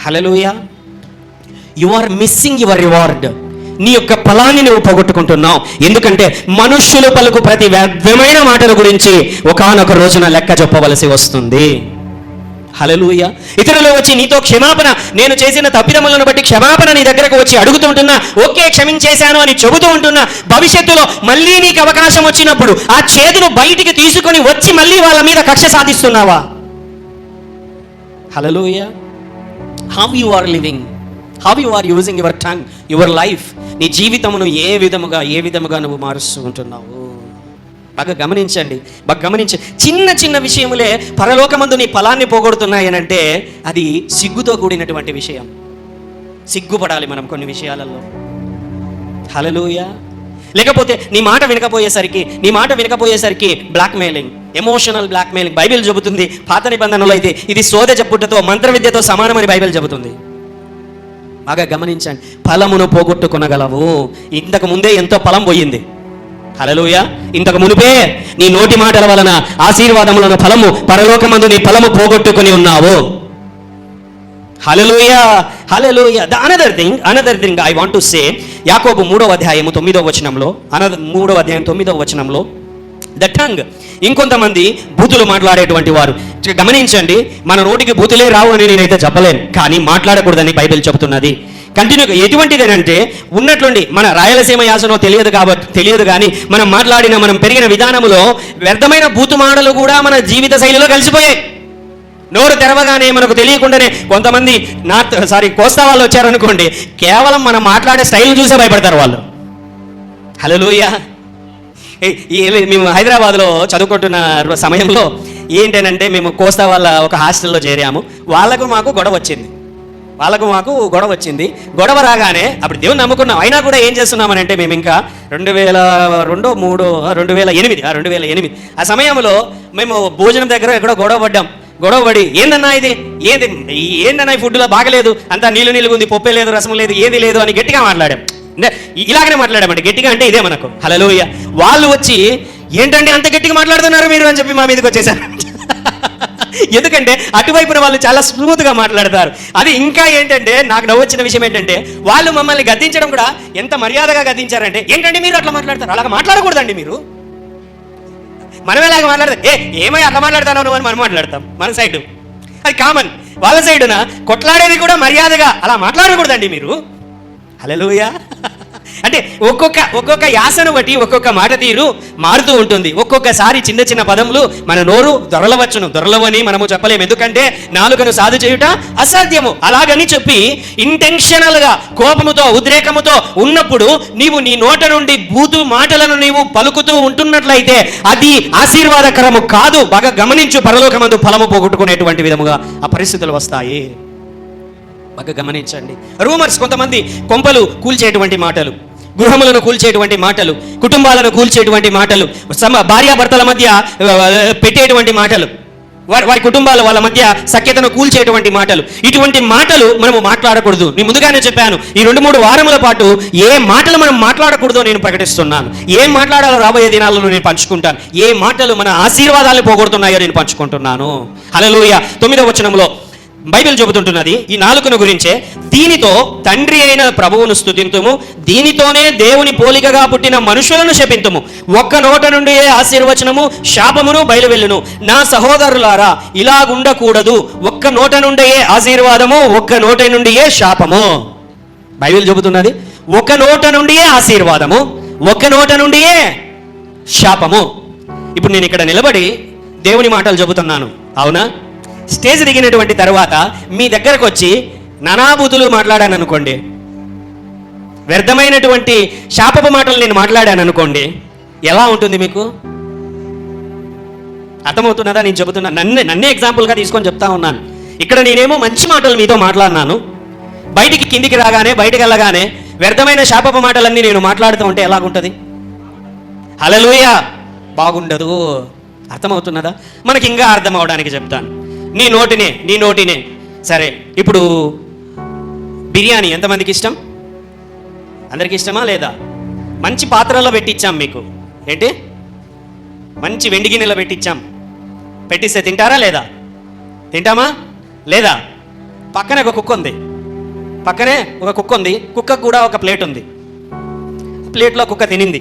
S1: హల్లెలూయా. You are missing your reward. నీ యొక్క ఫలాన్ని నువ్వు పోగొట్టుకుంటున్నావు. ఎందుకంటే మనుష్యులు పలుకు ప్రతి వ్యర్థమైన మాటల గురించి ఒకానొక రోజున లెక్క చెప్పవలసి వస్తుంది. హల్లెలూయా. ఇతరులు వచ్చి నీతో క్షమాపణ, నేను చేసిన తప్పిదములను బట్టి క్షమాపణ నీ దగ్గరకు వచ్చి అడుగుతూ ఉంటున్నా, ఓకే క్షమించేశాను అని చెబుతూ ఉంటున్నా. భవిష్యత్తులో మళ్ళీ నీకు అవకాశం వచ్చినప్పుడు ఆ చేతును బయటికి తీసుకొని వచ్చి మళ్ళీ వాళ్ళ మీద కక్ష సాధిస్తున్నావా? హల్లెలూయా. How you are living, how you are using your tongue, your life. నీ జీవితమును ఏ విధముగా నువ్వు మారుస్తూ ఉంటున్నావు? బాగా గమనించండి, చిన్న చిన్న విషయములే పరలోకమందు నీ ఫలాన్ని పోగొడుతున్నాయనంటే అది సిగ్గుతో కూడినటువంటి విషయం. సిగ్గుపడాలి మనం కొన్ని విషయాలలో. హల్లెలూయా. లేకపోతే నీ మాట వినకపోయేసరికి బ్లాక్మెయిలింగ్, ఎమోషనల్ బ్లాక్మెయిలింగ్. బైబిల్ చెబుతుంది, పాత నిబంధనలో అయితే ఇది సోద చెప్పుటతో, మంత్ర విద్యతో సమానమని బైబిల్ చెబుతుంది. బాగా గమనించండి, ఫలమును పోగొట్టుకొనగలవు. ఇంతకు ముందే ఎంతో ఫలం పోయింది. హల్లెలూయా. ఇంతకు మునుపే నీ నోటి మాటల వలన ఆశీర్వాదములను, ఫలము, పరలోకమందు నీ ఫలము పోగొట్టుకుని ఉన్నావు. హల్లెలూయా. Another thing I want to say, Yakobu 3వ అధ్యాయము 9వ వచనంలో, 3వ అధ్యాయం 9వ వచనంలో, ద టంగ్. ఇంకొంతమంది బూతులు మాట్లాడేటువంటి వారు. గమనించండి, మన నోటికి బూతులే రావు అని నేనైతే చెప్పలేను, కానీ మాట్లాడకూడదని బైబిల్ చెబుతున్నది. కంటిన్యూగా ఎటువంటిదేనంటే ఉన్నట్లుండి మన రాయలసీమ యాసనో తెలియదు కానీ మనం పెరిగిన విధానములో వ్యర్థమైన బూతు మాటలు కూడా మన జీవిత శైలిలో కలిసిపోయాయి. నోరు తెరవగానే మనకు తెలియకుండానే కొంతమంది కోస్తా వాళ్ళు వచ్చారనుకోండి, కేవలం మనం మాట్లాడే స్టైల్ చూసే భయపడతారు వాళ్ళు. హల్లెలూయా. మేము హైదరాబాద్లో చదువుకుంటున్న సమయంలో ఏంటనంటే, మేము కోస్తా వాళ్ళ ఒక హాస్టల్లో చేరాము. వాళ్ళకు మాకు గొడవ వచ్చింది. గొడవ రాగానే అప్పుడు దేవుని నమ్ముకున్నాం. అయినా కూడా ఏం చేస్తున్నామనంటే, మేము ఇంకా 2008 ఆ సమయంలో మేము భోజనం దగ్గర ఎక్కడో గొడవపడి ఏందన్నా ఈ ఫుడ్లో బాగలేదు, అంతా నీళ్ళు ఉంది, పప్పే లేదు, రసం లేదు, ఏది లేదు అని గట్టిగా మాట్లాడాం. ఇలాగనే మాట్లాడామంటే, గట్టిగా అంటే ఇదే మనకు. హల్లెలూయా. వాళ్ళు వచ్చి ఏంటంటే అంత గట్టిగా మాట్లాడుతున్నారు మీరు అని చెప్పి మా మీదకి వచ్చేసారు. ఎందుకంటే అటువైపున వాళ్ళు చాలా స్మూత్గా మాట్లాడతారు. అది ఇంకా ఏంటంటే నాకు నవ్వొచ్చిన విషయం ఏంటంటే, వాళ్ళు మమ్మల్ని గద్దించడం కూడా ఎంత మర్యాదగా గద్దించారంటే, ఏంటంటే మీరు అట్లా మాట్లాడతారు, అలాగ మాట్లాడకూడదండి మీరు. మనం ఎలాగ మాట్లాడతాం, ఏమై అట్లా మాట్లాడతాను అని మనం మాట్లాడతాం మన సైడ్. అది కామన్. వాళ్ళ సైడున కొట్లాడేది కూడా మర్యాదగా అలా మాట్లాడకూడదండి మీరు. హల్లెలూయా. అంటే ఒక్కొక్క యాసను బట్టి ఒక్కొక్క మాట తీరు మారుతూ ఉంటుంది. ఒక్కొక్కసారి చిన్న పదములు మన నోరు దొరలవని మనము చెప్పలేము. ఎందుకంటే నాలుకను సాధు చేయుట అసాధ్యము. అలాగని చెప్పి ఇంటెన్షనల్గా కోపముతో, ఉద్రేకముతో ఉన్నప్పుడు నీవు నీ నోట నుండి బూతు మాటలను నీవు పలుకుతూ ఉంటున్నట్లయితే అది ఆశీర్వాదకరము కాదు. బాగా గమనించు, పరలోకమందు ఫలము పోగొట్టుకునేటువంటి విధముగా ఆ పరిస్థితులు వస్తాయి. బాగా గమనించండి. రూమర్స్, కొంతమంది కొంపలు కూల్చేటువంటి మాటలు, గృహములను కూల్చేటువంటి మాటలు, కుటుంబాలను కూల్చేటువంటి మాటలు, భార్యాభర్తల మధ్య పెట్టేటువంటి మాటలు. వారి కుటుంబాల వాళ్ళ మధ్య సఖ్యతను కూల్చేటువంటి మాటలు, ఇటువంటి మాటలు మనము మాట్లాడకూడదు. నేను ముందుగానే చెప్పాను, ఈ 2-3 వారముల పాటు ఏ మాటలు మనం మాట్లాడకూడదో నేను ప్రకటిస్తున్నాను. ఏం మాట్లాడాలో రాబోయే దినాలలో నేను పంచుకుంటాను. ఏ మాటలు మన ఆశీర్వాదాలను పోగొడుతున్నాయో నేను పంచుకుంటున్నాను. హల్లెలూయా. 9వ వచనంలో బైబిల్ చెబుతుంటున్నది ఈ నాలుకను గురించే, దీనితో తండ్రి అయిన ప్రభువును స్తుతింతుము, దీనితోనే దేవుని పోలికగా పుట్టిన మనుషులను శపింతుము. ఒక్క నోట నుండి ఏ ఆశీర్వచనము శాపమును బయలువెళ్ళును. నా సహోదరులారా, ఇలాగుండకూడదు. ఒక్క నోట నుండి ఏ ఆశీర్వాదము, ఒక్క నోట నుండి ఏ శాపము. బైబిల్ చెబుతున్నది ఒక నోట నుండి ఏ ఆశీర్వాదము, ఒక్క నోట నుండి ఏ శాపము. ఇప్పుడు నేను ఇక్కడ నిలబడి దేవుని మాటలు చెబుతున్నాను, అవునా? స్టేజ్ దిగినటువంటి తర్వాత మీ దగ్గరకు వచ్చి నానాబూతులు మాట్లాడాను అనుకోండి, వ్యర్థమైనటువంటి శాపపు మాటలు నేను మాట్లాడాను అనుకోండి, ఎలా ఉంటుంది మీకు? అర్థమవుతున్నదా? నేను చెబుతున్నా, నన్నే ఎగ్జాంపుల్గా తీసుకొని చెప్తా ఉన్నాను. ఇక్కడ నేనేమో మంచి మాటలు మీతో మాట్లాడినాను, బయటికి కిందికి రాగానే, బయటికి వెళ్ళగానే వ్యర్థమైన శాపపు మాటలన్నీ నేను మాట్లాడుతూ ఉంటే ఎలాగుంటుంది? హల్లెలూయా. బాగుండదు. అర్థమవుతున్నదా? మనకి ఇంకా అర్థం అవడానికి చెప్తాను. నీ నోటినే సరే. ఇప్పుడు బిర్యానీ ఎంతమందికి ఇష్టం? అందరికి ఇష్టమా లేదా? మంచి పాత్రలో పెట్టించాం మీకు. ఏంటి? మంచి వెండి గిన్నెలో పెట్టించాం. పెట్టిస్తే తింటారా లేదా? తింటామా లేదా? పక్కనే ఒక కుక్క ఉంది. కుక్కకు కూడా ఒక ప్లేట్ ఉంది. ప్లేట్లో కుక్క తినింది.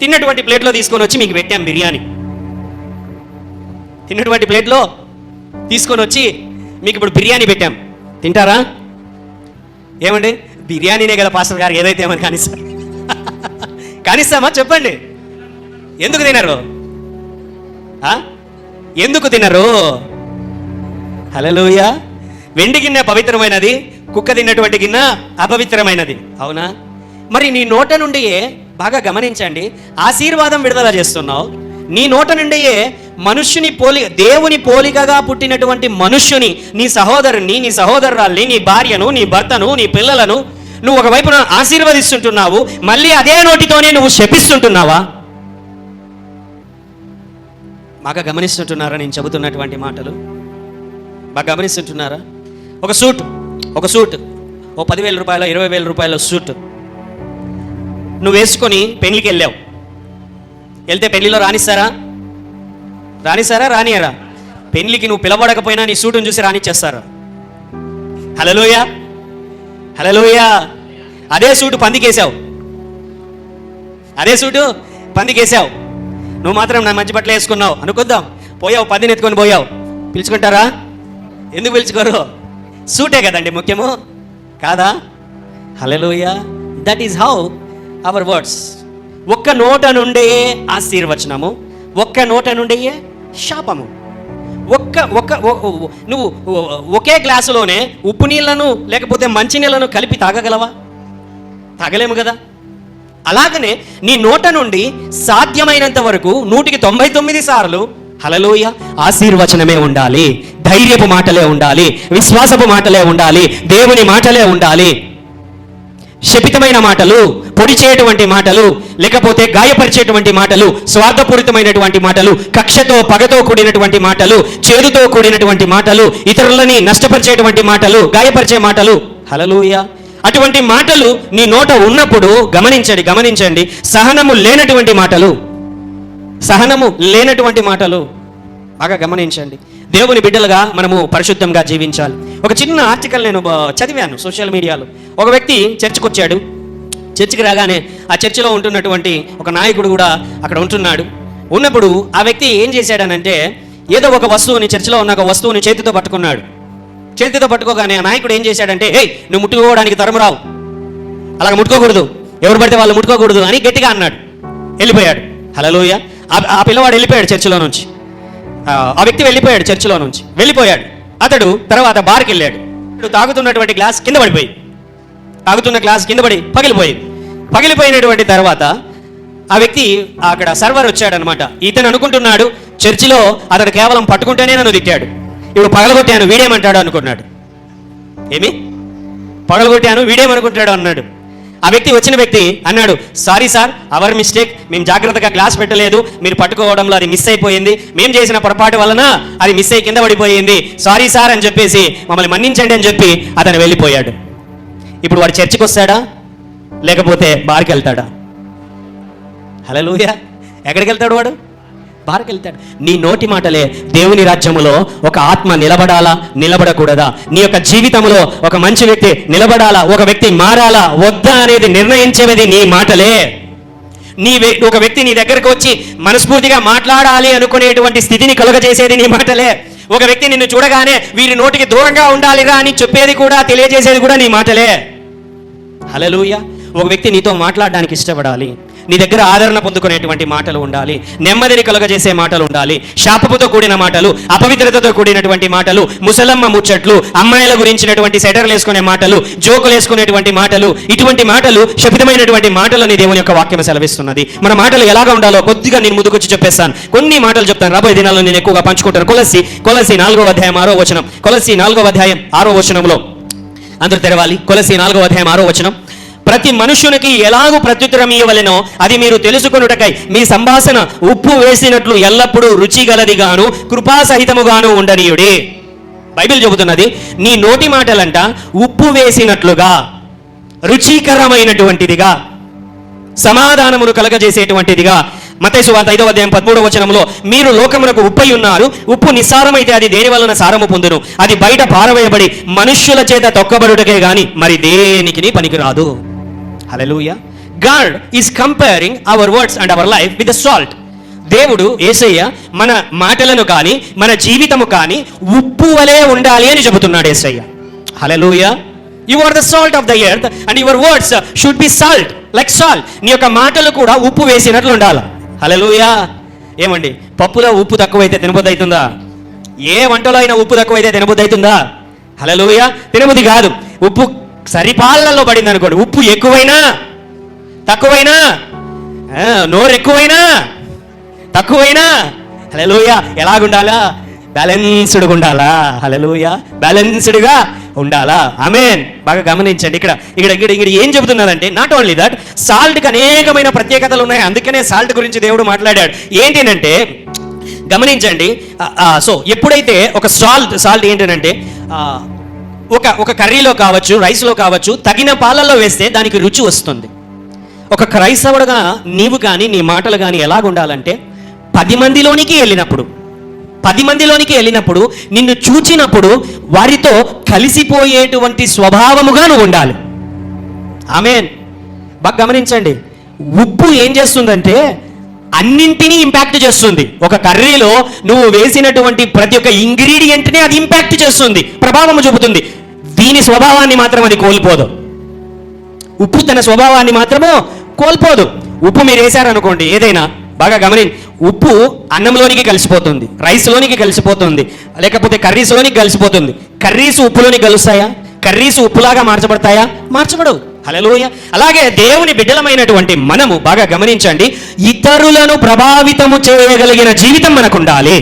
S1: తిన్నటువంటి ప్లేట్లో తీసుకొని వచ్చి మీకు పెట్టాం బిర్యానీ. తిన్నటువంటి ప్లేట్లో తీసుకొని వచ్చి మీకు ఇప్పుడు బిర్యానీ పెట్టాం. తింటారా? ఏమండి, బిర్యానీనే కదా పాస్టర్ గారు, ఏదైతే ఏమని కానిస్తామా? చెప్పండి. ఎందుకు తినరు? ఎందుకు తినరు? హల్లెలూయా. వెండి గిన్నె పవిత్రమైనది, కుక్క తిన్నటువంటి గిన్నె అపవిత్రమైనది, అవునా? మరి నీ నోట నుండియే, బాగా గమనించండి, ఆశీర్వాదం విడుదల చేస్తున్నావు. నీ నోట నుండియే దేవుని పోలికగా పుట్టినటువంటి మనుష్యుని, నీ సహోదరుని, నీ సహోదరురాల్ని, నీ భార్యను, నీ భర్తను, నీ పిల్లలను నువ్వు ఒకవైపున ఆశీర్వదిస్తుంటున్నావు, మళ్ళీ అదే నోటితోనే నువ్వు శపిస్తుంటున్నావా? బాగా గమనిస్తుంటున్నారా నేను చెబుతున్నటువంటి మాటలు? బాగా గమనిస్తుంటున్నారా? ఒక సూట్ ఓ 10,000 రూపాయలు, 20,000 రూపాయల సూట్ నువ్వు వేసుకొని పెళ్లికి వెళ్తే పెళ్లిలో రానిస్తారా? రానియరా? పెళ్లికి నువ్వు పిలవడకపోయినా నీ సూటును చూసి రానిచ్చేస్తారు. హల్లెలూయా. అదే సూటు పందికేసావు. నువ్వు మాత్రం నా మంచి బట్టలు వేసుకున్నావు అనుకుందాం, పోయావు, 10ని ఎత్తుకొని పోయావు. పిలుచుకుంటారా? ఎందుకు పిలుచుకోరు? సూటే కదండి ముఖ్యము, కాదా? హల్లెలూయా. That is how our words. ఒక్క నోట నుండే ఆశీర్వచనము, ఒక్క నోట నుండే శాపము. నువ్వు ఒకే గ్లాసులోనే ఉప్పు నీళ్లను లేకపోతే మంచి నీళ్లను కలిపి తాగగలవా? తాగలేము కదా. అలాగనే నీ నోట నుండి సాధ్యమైనంత వరకు 199 సార్లు హల్లెలూయా ఆశీర్వచనమే ఉండాలి, ధైర్యపు మాటలే ఉండాలి, విశ్వాసపు మాటలే ఉండాలి, దేవుని మాటలే ఉండాలి. శపితమైన మాటలు, పొడి చేయటువంటి మాటలు, లేకపోతే గాయపరిచేటువంటి మాటలు, స్వార్థపూరితమైనటువంటి మాటలు, కక్షతో పగతో కూడినటువంటి మాటలు, చేదుతో కూడినటువంటి మాటలు, ఇతరులని నష్టపరిచేటువంటి మాటలు, గాయపరిచే మాటలు, హల్లెలూయా, అటువంటి మాటలు నీ నోట ఉన్నప్పుడు గమనించండి, సహనము లేనటువంటి మాటలు బాగా గమనించండి. దేవుని బిడ్డలుగా మనము పరిశుద్ధంగా జీవించాలి. ఒక చిన్న ఆర్టికల్ నేను చదివాను సోషల్ మీడియాలో. ఒక వ్యక్తి చర్చికి వచ్చాడు. చర్చికి రాగానే ఆ చర్చిలో ఉంటున్నటువంటి ఒక నాయకుడు కూడా అక్కడ ఉంటున్నాడు. ఉన్నప్పుడు ఆ వ్యక్తి ఏం చేశాడనంటే, ఏదో ఒక వస్తువుని, చర్చిలో ఉన్న ఒక వస్తువుని చేతితో పట్టుకున్నాడు. చేతితో పట్టుకోగానే ఆ నాయకుడు ఏం చేశాడంటే, నువ్వు ముట్టుకోవడానికి తరం రావు, అలాగ ముట్టుకోకూడదు, ఎవరు పడితే వాళ్ళు ముట్టుకోకూడదు అని గట్టిగా అన్నాడు. వెళ్ళిపోయాడు. హల్లెలూయా. ఆ పిల్లవాడు వెళ్ళిపోయాడు చర్చిలో నుంచి. ఆ వ్యక్తి వెళ్ళిపోయాడు చర్చిలో నుంచి. వెళ్ళిపోయాడు. అతడు తర్వాత బార్కి వెళ్ళాడు. తాగుతున్నటువంటి గ్లాస్ కింద పడిపోయి, తాగుతున్న గ్లాస్ కింద పడి పగిలిపోయినటువంటి తర్వాత ఆ వ్యక్తి, అక్కడ సర్వర్ వచ్చాడనమాట. ఇతను అనుకుంటున్నాడు చర్చిలో అతడు కేవలం పట్టుకుంటేనే నన్ను తిట్టాడు, ఇప్పుడు పగలగొట్టాను వీడేమంటాడు అనుకున్నాడు. పగలగొట్టాను వీడేమనుకుంటాడు అన్నాడు. ఆ వ్యక్తి వచ్చిన వ్యక్తి అన్నాడు, సారీ సార్, అవర్ మిస్టేక్, మేము జాగ్రత్తగా గ్లాస్ పెట్టలేదు, మీరు పట్టుకోవడంలో అది మిస్ అయిపోయింది, మేము చేసిన పొరపాటు వలన అది మిస్ అయి కింద పడిపోయింది, సారీ సార్ అని చెప్పేసి మమ్మల్ని మన్నించండి అని చెప్పి అతను వెళ్ళిపోయాడు. ఇప్పుడు వాడు చర్చికి వస్తాడా లేకపోతే బార్కి వెళ్తాడా? హల్లెలూయా. ఎక్కడికి వెళ్తాడు వాడు? బార్కి వెళ్తాడు. నీ నోటి మాటలే దేవుని రాజ్యములో ఒక ఆత్మ నిలబడాలా నిలబడకూడదా, నీ యొక్క జీవితంలో ఒక మంచి వ్యక్తి నిలబడాలా, ఒక వ్యక్తి మారాలా వద్దా అనేది నిర్ణయించేది నీ మాటలే. ఒక వ్యక్తి నీ దగ్గరకు వచ్చి మనస్ఫూర్తిగా మాట్లాడాలి అనుకునేటువంటి స్థితిని కలుగజేసేది నీ మాటలే. ఒక వ్యక్తి నిన్ను చూడగానే వీరి నోటికి దూరంగా ఉండాలిరా అని చెప్పేది కూడా, తెలియజేసేది కూడా నీ మాటలే. హల్లెలూయా. ఒక వ్యక్తి నీతో మాట్లాడడానికి ఇష్టపడాలి, నీ దగ్గర ఆదరణ పొందుకునేటువంటి మాటలు ఉండాలి, నెమ్మదిని కలుగజేసే మాటలు ఉండాలి, శాపముతో కూడిన మాటలు, అపవిత్రతతో కూడినటువంటి మాటలు, ముసలమ్మ ముచ్చట్లు, అమ్మాయిల గురించినటువంటి సెటర్లు వేసుకునే మాటలు, జోకులు వేసుకునేటువంటి మాటలు, ఇటువంటి మాటలు శపితమైనటువంటి మాటలని దేవుని యొక్క వాక్యం సెలవిస్తున్నది. మన మాటలు ఎలాగా ఉండాలో కొద్దిగా నేను ముందుకొచ్చి చెప్పేస్తాను. కొన్ని మాటలు చెప్తాను, రాబోయే దినాల్లో నేను ఎక్కువగా పంచుకుంటాను. కొలస్సీ 4వ అధ్యాయం 6వ వచనం. కొలస్సీ 4వ అధ్యాయం 6వ వచనంలో అందరూ తెరవాలి. కొలస్సీ 4వ అధ్యాయం 6వ వచనం. ప్రతి మనుష్యునికి ఎలాగూ ప్రత్యుత్తరం ఇవ్వవలెనో అది మీరు తెలుసుకొనుటకై మీ సంభాషణ ఉప్పు వేసినట్లు ఎల్లప్పుడూ రుచిగలదిగాను కృపాసహితముగాను ఉండనీయుడి. బైబిల్ చెబుతున్నది, నీ నోటి మాటలంట ఉప్పు వేసినట్లుగా, రుచికరమైనటువంటిదిగా, సమాధానమును కలగజేసేటువంటిదిగా. మత్తయి సువార్త 5వ అధ్యాయం 13వ వచనంలో, మీరు లోకమునకు ఉప్పై ఉన్నారు, ఉప్పు నిస్సారమైతే అది దేని వలన సారము పొందును, అది బయట పారవేయబడి మనుష్యుల చేత తొక్కబడుటకే గాని మరి దేనికి పనికిరాదు. హల్లెలూయా. God is comparing our words and our life with the salt. దేవుడు యేసయ్య మన మాటలను కానీ మన జీవితము కానీ ఉప్పు వలె ఉండాలి అని చెబుతున్నాడు యేసయ్య. హల్లెలూయా. You are the salt of the earth and your words should be salt like salt. నీ యొక్క మాటలు కూడా ఉప్పు వేసినట్లు ఉండాలి. హల్లెలూయా. ఏమండి, పప్పులో ఉప్పు తక్కువైతే తినబుద్ధి అవుతుందా? ఏ వంటలో అయినా ఉప్పు తక్కువైతే తినబుద్ధి అవుతుందా? హల్లెలూయా. తినబుద్ధి కాదు. ఉప్పు సరిపాలనలో పడింది అనుకోండి, ఉప్పు ఎక్కువైనా తక్కువైనా, నోరు ఎక్కువైనా తక్కువైనా, హల్లెలూయా, ఎలాగుండాలా? బ్యాలెన్స్డ్గా ఉండాలా? హల్లెలూయా. బ్యాలెన్స్డ్గా ఉండాలా? ఆమేన్. బాగా గమనించండి. ఇక్కడ ఏం చెబుతున్నారంటే, నాట్ ఓన్లీ దట్, సాల్ట్కి అనేకమైన ప్రత్యేకతలు ఉన్నాయి. అందుకనే సాల్ట్ గురించి దేవుడు మాట్లాడాడు. ఏంటంటే గమనించండి. సో ఎప్పుడైతే ఒక సాల్ట్ ఏంటంటే ఒక కర్రీలో కావచ్చు, రైస్లో కావచ్చు, తగిన పాలల్లో వేస్తే దానికి రుచి వస్తుంది. ఒక క్రైస్తవుడుగా నీవు కానీ నీ మాటలు కానీ ఎలాగుండాలంటే, 10 మందిలోనికి వెళ్ళినప్పుడు నిన్ను చూచినప్పుడు వారితో కలిసిపోయేటువంటి స్వభావముగా నువ్వు ఉండాలి. ఆమేన్. బాగా గమనించండి. ఉప్పు ఏం చేస్తుందంటే అన్నింటినీ ఇంపాక్ట్ చేస్తుంది. ఒక కర్రీలో నువ్వు వేసినటువంటి ప్రతి ఒక్క ఇంగ్రీడియంట్ని అది ఇంపాక్ట్ చేస్తుంది, ప్రభావం చూపుతుంది. దీని స్వభావాన్ని మాత్రం అది కోల్పోదు. ఉప్పు తన స్వభావాన్ని మాత్రము కోల్పోదు. ఉప్పు మీరు వేశారనుకోండి, ఏదైనా బాగా ఉప్పు అన్నంలోనికి కలిసిపోతుంది, రైస్లోనికి కలిసిపోతుంది, లేకపోతే కర్రీస్లోనికి కలిసిపోతుంది. కర్రీస్ ఉప్పులోనికి కలుస్తాయా? కర్రీస్ ఉప్పులాగా మార్చబడతాయా? మార్చబడవు. హల్లెలూయా. అలాగే దేవుని బిడ్డలమైనటువంటి మనము బాగా గమనించండి, ఇతరులను ప్రభావితము చేయగలిగిన జీవితం మనకు ఉండాలి.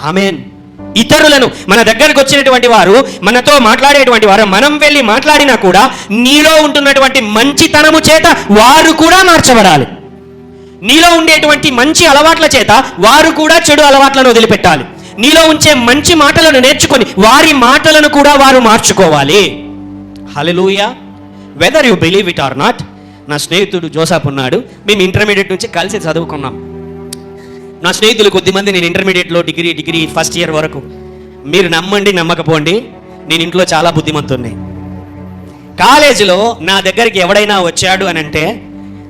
S1: ఆమేన్. ఇతరులను, మన దగ్గరకు వచ్చినటువంటి వారు, మనతో మాట్లాడేటువంటి వారు, మనం వెళ్ళి మాట్లాడినా కూడా నీలో ఉంటున్నటువంటి మంచితనము చేత వారు కూడా మార్చబడాలి. నీలో ఉండేటువంటి మంచి అలవాట్ల చేత వారు కూడా చెడు అలవాట్లను వదిలిపెట్టాలి. నీలో ఉంచే మంచి మాటలను నేర్చుకొని వారి మాటలను కూడా వారు మార్చుకోవాలి. హల్లెలూయా. Whether you believe it or not, నా స్నేహితుడు జోసఫ్ ఉన్నాడు. మేము ఇంటర్మీడియట్ నుంచి కలిసి చదువుకున్నాం. నా స్నేహితులు కొద్దిమంది నేను ఇంటర్మీడియట్లో డిగ్రీ ఫస్ట్ ఇయర్ వరకు. మీరు నమ్మండి నమ్మకపోండి, నేను ఇంట్లో చాలా బుద్ధిమంతుణ్ణి. కాలేజీలో నా దగ్గరికి ఎవడైనా వచ్చాడు అని అంటే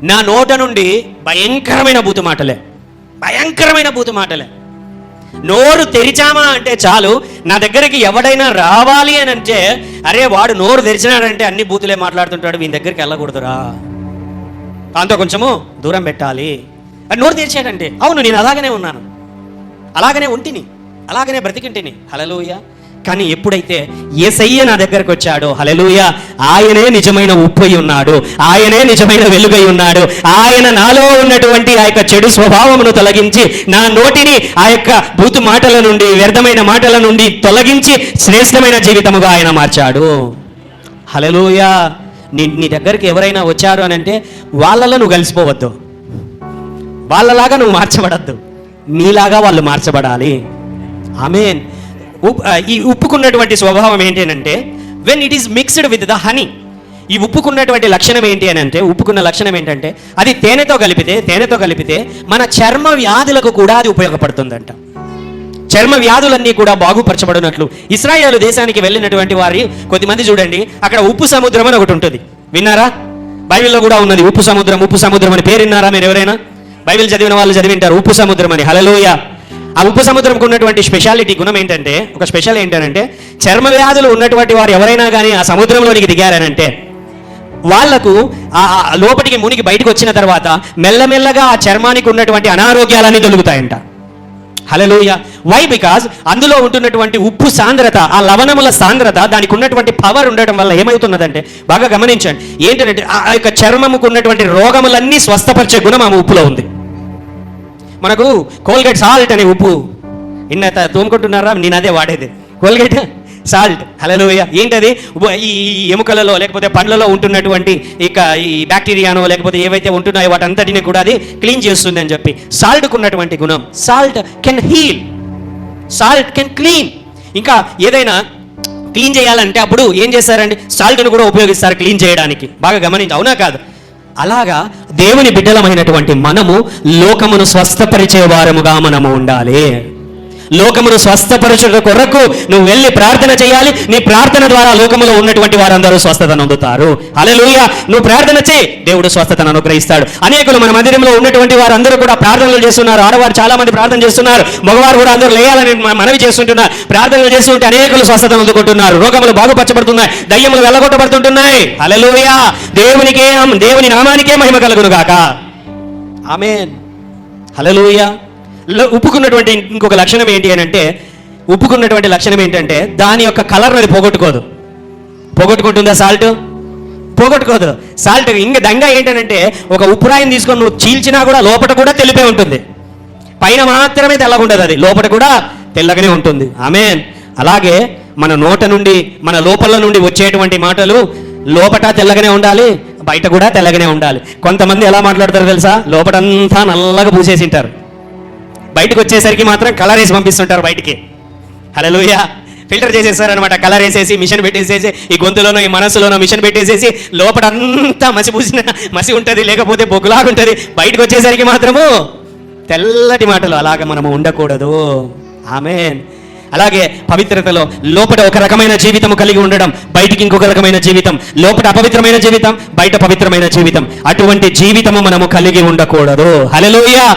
S1: నా నోట నుండి భయంకరమైన బూతు మాటలే. నోరు తెరిచామా అంటే చాలు, నా దగ్గరికి ఎవడైనా రావాలి అని అంటే, అరే వాడు నోరు తెరిచినాడంటే అన్ని బూతులే మాట్లాడుతుంటాడు, వీని దగ్గరికి వెళ్ళకూడదురా, దాంతో కొంచెము దూరం పెట్టాలి. అది నోరు తెరిచాడంటే, అవును నేను అలాగనే ఉన్నాను, అలాగనే ఉంటిని, అలాగనే బ్రతికింటిని. హల్లెలూయా. కానీ ఎప్పుడైతే యేసయ్య నా దగ్గరకు వచ్చాడో, హల్లెలూయా, ఆయనే నిజమైన ఉప్పై ఉన్నాడు, ఆయనే నిజమైన వెలుగై ఉన్నాడు. ఆయన నాలో ఉన్నటువంటి ఆ యొక్క చెడు స్వభావమును తొలగించి, నా నోటిని ఆ యొక్క బూతు మాటల నుండి, వ్యర్థమైన మాటల నుండి తొలగించి శ్రేష్టమైన జీవితముగా ఆయన మార్చాడు. హల్లెలూయా. నీ దగ్గరికి ఎవరైనా వచ్చారు అని అంటే వాళ్ళలో నువ్వు కలిసిపోవద్దు, వాళ్ళలాగా నువ్వు మార్చబడద్దు, నీలాగా వాళ్ళు మార్చబడాలి. ఆమేన్. ఈ ఉప్పుకున్నటువంటి స్వభావం ఏంటి అంటే when it is mixed with the honey. ఈ ఉప్పుకున్నటువంటి లక్షణం ఏంటి అని అంటే, ఉప్పుకున్న లక్షణం ఏంటంటే అది తేనెతో కలిపితే మన చర్మ వ్యాధులకు కూడా అది ఉపయోగపడుతుందంట. చర్మ వ్యాధులన్నీ కూడా బాగుపరచబడినట్లు ఇశ్రాయేలు దేశానికి వెళ్ళినటువంటి వారి కొద్దిమంది చూడండి, అక్కడ ఉప్పు సముద్రం అని ఒకటి ఉంటుంది, విన్నారా? బైబిల్లో కూడా ఉన్నది ఉప్పు సముద్రం అని పేరు విన్నారా మీరు ఎవరైనా? బైబిల్ చదివిన వాళ్ళు చదివింటారు ఉప్పు సముద్రం అని. హల్లెలూయా. ఆ ఉప్పు సముద్రంకు ఉన్నటువంటి స్పెషాలిటీ గుణం ఏంటంటే, ఒక స్పెషల్ ఏంటంటే చర్మ వ్యాధులు ఉన్నటువంటి వారు ఎవరైనా కానీ ఆ సముద్రంలోనికి దిగారనంటే వాళ్లకు ఆ లోపలికి మునిగి బయటకు వచ్చిన తర్వాత మెల్లమెల్లగా ఆ చర్మానికి ఉన్నటువంటి అనారోగ్యాలన్నీ తొలుగుతాయంట. హల్లెలూయా. వై? బికాజ్ అందులో ఉంటున్నటువంటి ఉప్పు సాంద్రత, ఆ లవణముల సాంద్రత, దానికి ఉన్నటువంటి పవర్ ఉండటం వల్ల ఏమవుతున్నదంటే, బాగా గమనించండి, ఏంటంటే ఆ యొక్క చర్మముకు ఉన్నటువంటి రోగములన్నీ స్వస్థపరిచే గుణం ఆ ఉప్పులో ఉంది. మనకు కోల్గేట్ సాల్ట్ అనే ఉప్పు ఇన్న తోముకుంటున్నారా? నేను అదే వాడేది, కోల్గేట్ సాల్ట్. హల్లెలూయా. ఏంటది? ఈ ఎముకలలో లేకపోతే పండ్లలో ఉంటున్నటువంటి ఇక ఈ బ్యాక్టీరియానో లేకపోతే ఏవైతే ఉంటున్నాయో వాటంతటిని కూడా అది క్లీన్ చేస్తుంది అని చెప్పి. సాల్ట్కు ఉన్నటువంటి గుణం, salt can heal, salt can clean. ఇంకా ఏదైనా క్లీన్ చేయాలంటే అప్పుడు ఏం చేస్తారండి? సాల్ట్ను కూడా ఉపయోగిస్తారు క్లీన్ చేయడానికి. బాగా గమనించి, అవునా కాదు? అలాగా దేవుని బిడ్డలమైనటువంటి మనము లోకమును స్వస్థపరిచే వారముగా మనము ఉండాలి. లోకమును స్వస్థపరచుట కొరకు నువ్వు వెళ్ళి ప్రార్థన చేయాలి. నీ ప్రార్థన ద్వారా లోకములో ఉన్నటువంటి వారందరూ స్వస్థతను అందుతారు. హల్లెలూయా. నువ్వు ప్రార్థన చేయి, దేవుడు స్వస్థతను అనుగ్రహిస్తాడు. అనేకులు మన మందిరంలో ఉన్నటువంటి వారందరూ కూడా ప్రార్థనలు చేస్తున్నారు. ఆడవారు చాలా మంది ప్రార్థన చేస్తున్నారు, మగవారు కూడా అందరూ లేయాలని మనవి చేస్తుంటున్నారు. ప్రార్థనలు చేస్తుంటే అనేకులు స్వస్థతను అందుకుంటున్నారు, రోగములు బాగుపరచబడుతున్నాయి, దయ్యములు వెళ్ళగొట్టబడుతుంటున్నాయి. హల్లెలూయా. దేవుని నామానికే మహిమ కలుగును గాక. ఆమేన్. హల్లెలూయా. ఉప్పుకున్నటువంటి ఇంకొక లక్షణం ఏంటి అని అంటే, ఉప్పుకున్నటువంటి లక్షణం ఏంటంటే దాని యొక్క కలర్ అది పోగొట్టుకుంటుందా? సాల్ట్ పోగొట్టుకోదు. సాల్ట్ ఇంకా దంగా ఏంటంటే, ఒక ఉప్పురాయిని తీసుకొని నువ్వు చీల్చినా కూడా లోపల కూడా తెలిపే ఉంటుంది, పైన మాత్రమే తెల్లగా ఉండదు, అది లోపల కూడా తెల్లగానే ఉంటుంది. ఆమేన్. అలాగే మన నోట నుండి, మన లోపల నుండి వచ్చేటువంటి మాటలు లోపట తెల్లగానే ఉండాలి, బయట కూడా తెల్లగానే ఉండాలి. కొంతమంది ఎలా మాట్లాడతారు తెలుసా? లోపటంతా నల్లగా పూసేసింటారు, బయటకు వచ్చేసరికి మాత్రం కలర్ వేసి పంపిస్తుంటారు బయటికి. హల్లెలూయా. ఫిల్టర్ చేసేస్తారనమాట, కలర్ వేసేసి మిషన్ పెట్టేసేసి, ఈ గొంతులోనో ఈ మనసులోనో మిషన్ పెట్టేసేసి లోపలంతా మసి ఉంటుంది, లేకపోతే బొగ్గులాగా ఉంటుంది, బయటకు వచ్చేసరికి మాత్రము తెల్లటి మాటలు. అలాగ మనము ఉండకూడదు. ఆమేన్. అలాగే పవిత్రతలో లోపల ఒక రకమైన జీవితం కలిగి ఉండడం, బయటికి ఇంకొక రకమైన జీవితం, లోపల అపవిత్రమైన జీవితం, బయట పవిత్రమైన జీవితం. అటువంటి జీవితము మనము కలిగి ఉండకూడదు. హల్లెలూయా.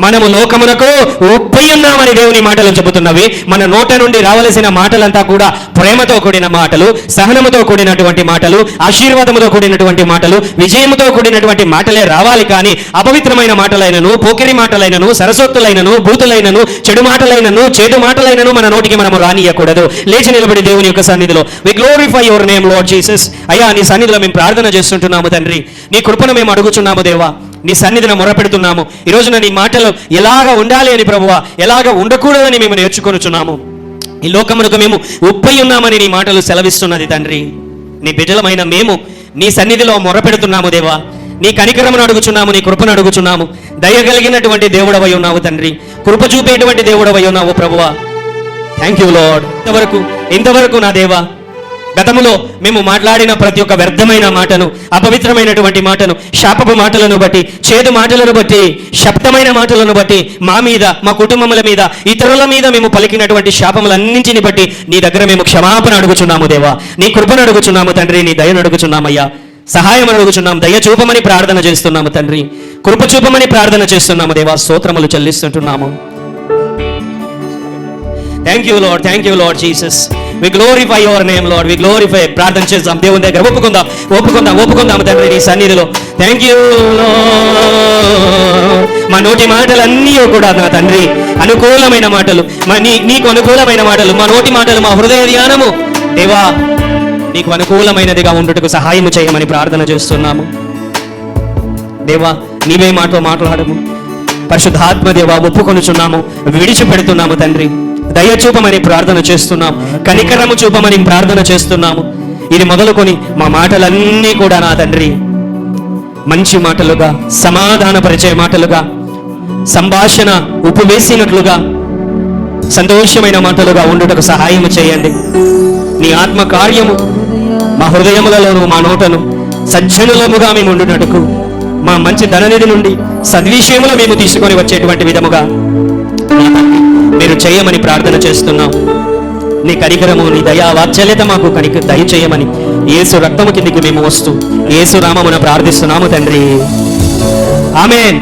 S1: మనము లోకమునకు ఉప్పై ఉన్నామని దేవుని మాటలు చెబుతున్నవి. మన నోట నుండి రావలసిన మాటలంతా కూడా ప్రేమతో కూడిన మాటలు, సహనముతో కూడినటువంటి మాటలు, ఆశీర్వాదముతో కూడినటువంటి మాటలు, విజయముతో కూడినటువంటి మాటలే రావాలి. కానీ అపవిత్రమైన మాటలైనను, పోకిరి మాటలైనను, సరసోత్తులైనను, బూతులైనను, చెడు మాటలైనను, చేదు మాటలైనను మన నోటికి మనము రానియకూడదు. లేచి నిలబడి దేవుని యొక్క సన్నిధిలో we glorify your name lord Jesus. అయ్యా, నీ సన్నిధిలో మేము ప్రార్థన చేస్తుంటున్నాము తండ్రి. నీ కృపను మేము అడుగుచున్నాము దేవా, నీ సన్నిధిని మొరపెడుతున్నాము. ఈ రోజున నీ మాటలు ఎలాగ ఉండాలి అని ప్రభువా, ఎలాగ ఉండకూడదని మేము నేర్చుకొనుచున్నాము. ఈ లోకమునకు మేము ఉప్పై ఉన్నామని నీ మాటలు సెలవిస్తున్నది తండ్రి. నీ బిడ్డలమైన మేము నీ సన్నిధిలో మొరపెడుతున్నాము దేవా. నీ కనికరమును అడుగుచున్నాము, నీ కృపను అడుగుచున్నాము. దయ కలిగినటువంటి దేవుడవై ఉన్నావు తండ్రి, కృప చూపేటువంటి దేవుడవై ఉన్నావు ప్రభువా. Thank you lord. ఇంతవరకు నా దేవా, గతములో మేము మాట్లాడిన ప్రతి ఒక్క వ్యర్థమైన మాటను, అపవిత్రమైనటువంటి మాటను, శాపపు మాటలను బట్టి, చేదు మాటలను బట్టి, శబ్దమైన మాటలను బట్టి మా మీద, మా కుటుంబముల మీద, ఇతరుల మీద మేము పలికినటువంటి శాపములన్నింటిని బట్టి నీ దగ్గర మేము క్షమాపణ అడుగుచున్నాము దేవా. నీ కృపను అడుగుచున్నాము తండ్రి, నీ దయను అడుగుచున్నామయ్యా. సహాయం అడుగుచున్నాము, దయ చూపమని ప్రార్థన చేస్తున్నాము తండ్రి, కృప చూపమని ప్రార్థన చేస్తున్నాము దేవా. స్తోత్రములు చెల్లిస్తుంటున్నాము. Thank you Lord Jesus. We glorify your name Lord, we glorify. ప్రార్థన చేద్దాం దేవుని దగ్గర, ఒప్పుకుందాం తండ్రి నీ సన్నిధిలో. Thank you Lord. మా నోటి మాటలన్నీ కూడా నా తండ్రి అనుకూలమైన మాటలు, నీకు అనుకూలమైన మాటలు, మా నోటి మాటలు, మా హృదయ ధ్యానము దేవా నీకు అనుకూలమైనదిగా ఉండుటకు సహాయం చేయమని ప్రార్థన చేస్తున్నాము దేవా. నీవే మాతో మాట్లాడము పరిశుద్ధాత్మ దేవా. ఒప్పుకొనుచున్నాము, విడిచిపెడుతున్నాము తండ్రి. దయ చూపమని ప్రార్థన చేస్తున్నాము, కనికరము చూపమని ప్రార్థన చేస్తున్నాము. ఇది మొదలుకొని మా మాటలన్నీ కూడా నా తండ్రి మంచి మాటలుగా, సమాధానపరిచే మాటలుగా, సంభాషణ ఉప్పు వేసినట్లుగా, సంతోషమైన మాటలుగా ఉండుటకు సహాయం చేయండి. నీ ఆత్మ కార్యము మా హృదయములలోను మా నోటను సజ్జనులముగా మేము ఉండుటకు, మా మంచి ధననిధి నుండి సద్విషయములు మేము తీసుకొని వచ్చేటువంటి విధముగా మీరు చేయమని ప్రార్థన చేస్తున్నాం. నీ కనికరము, నీ దయా వాత్సల్యత మాకు దయచేయమని యేసు రక్తము కిందికి మేము వస్తూ యేసు నామమున ప్రార్థిస్తున్నాము తండ్రి. ఆమేన్.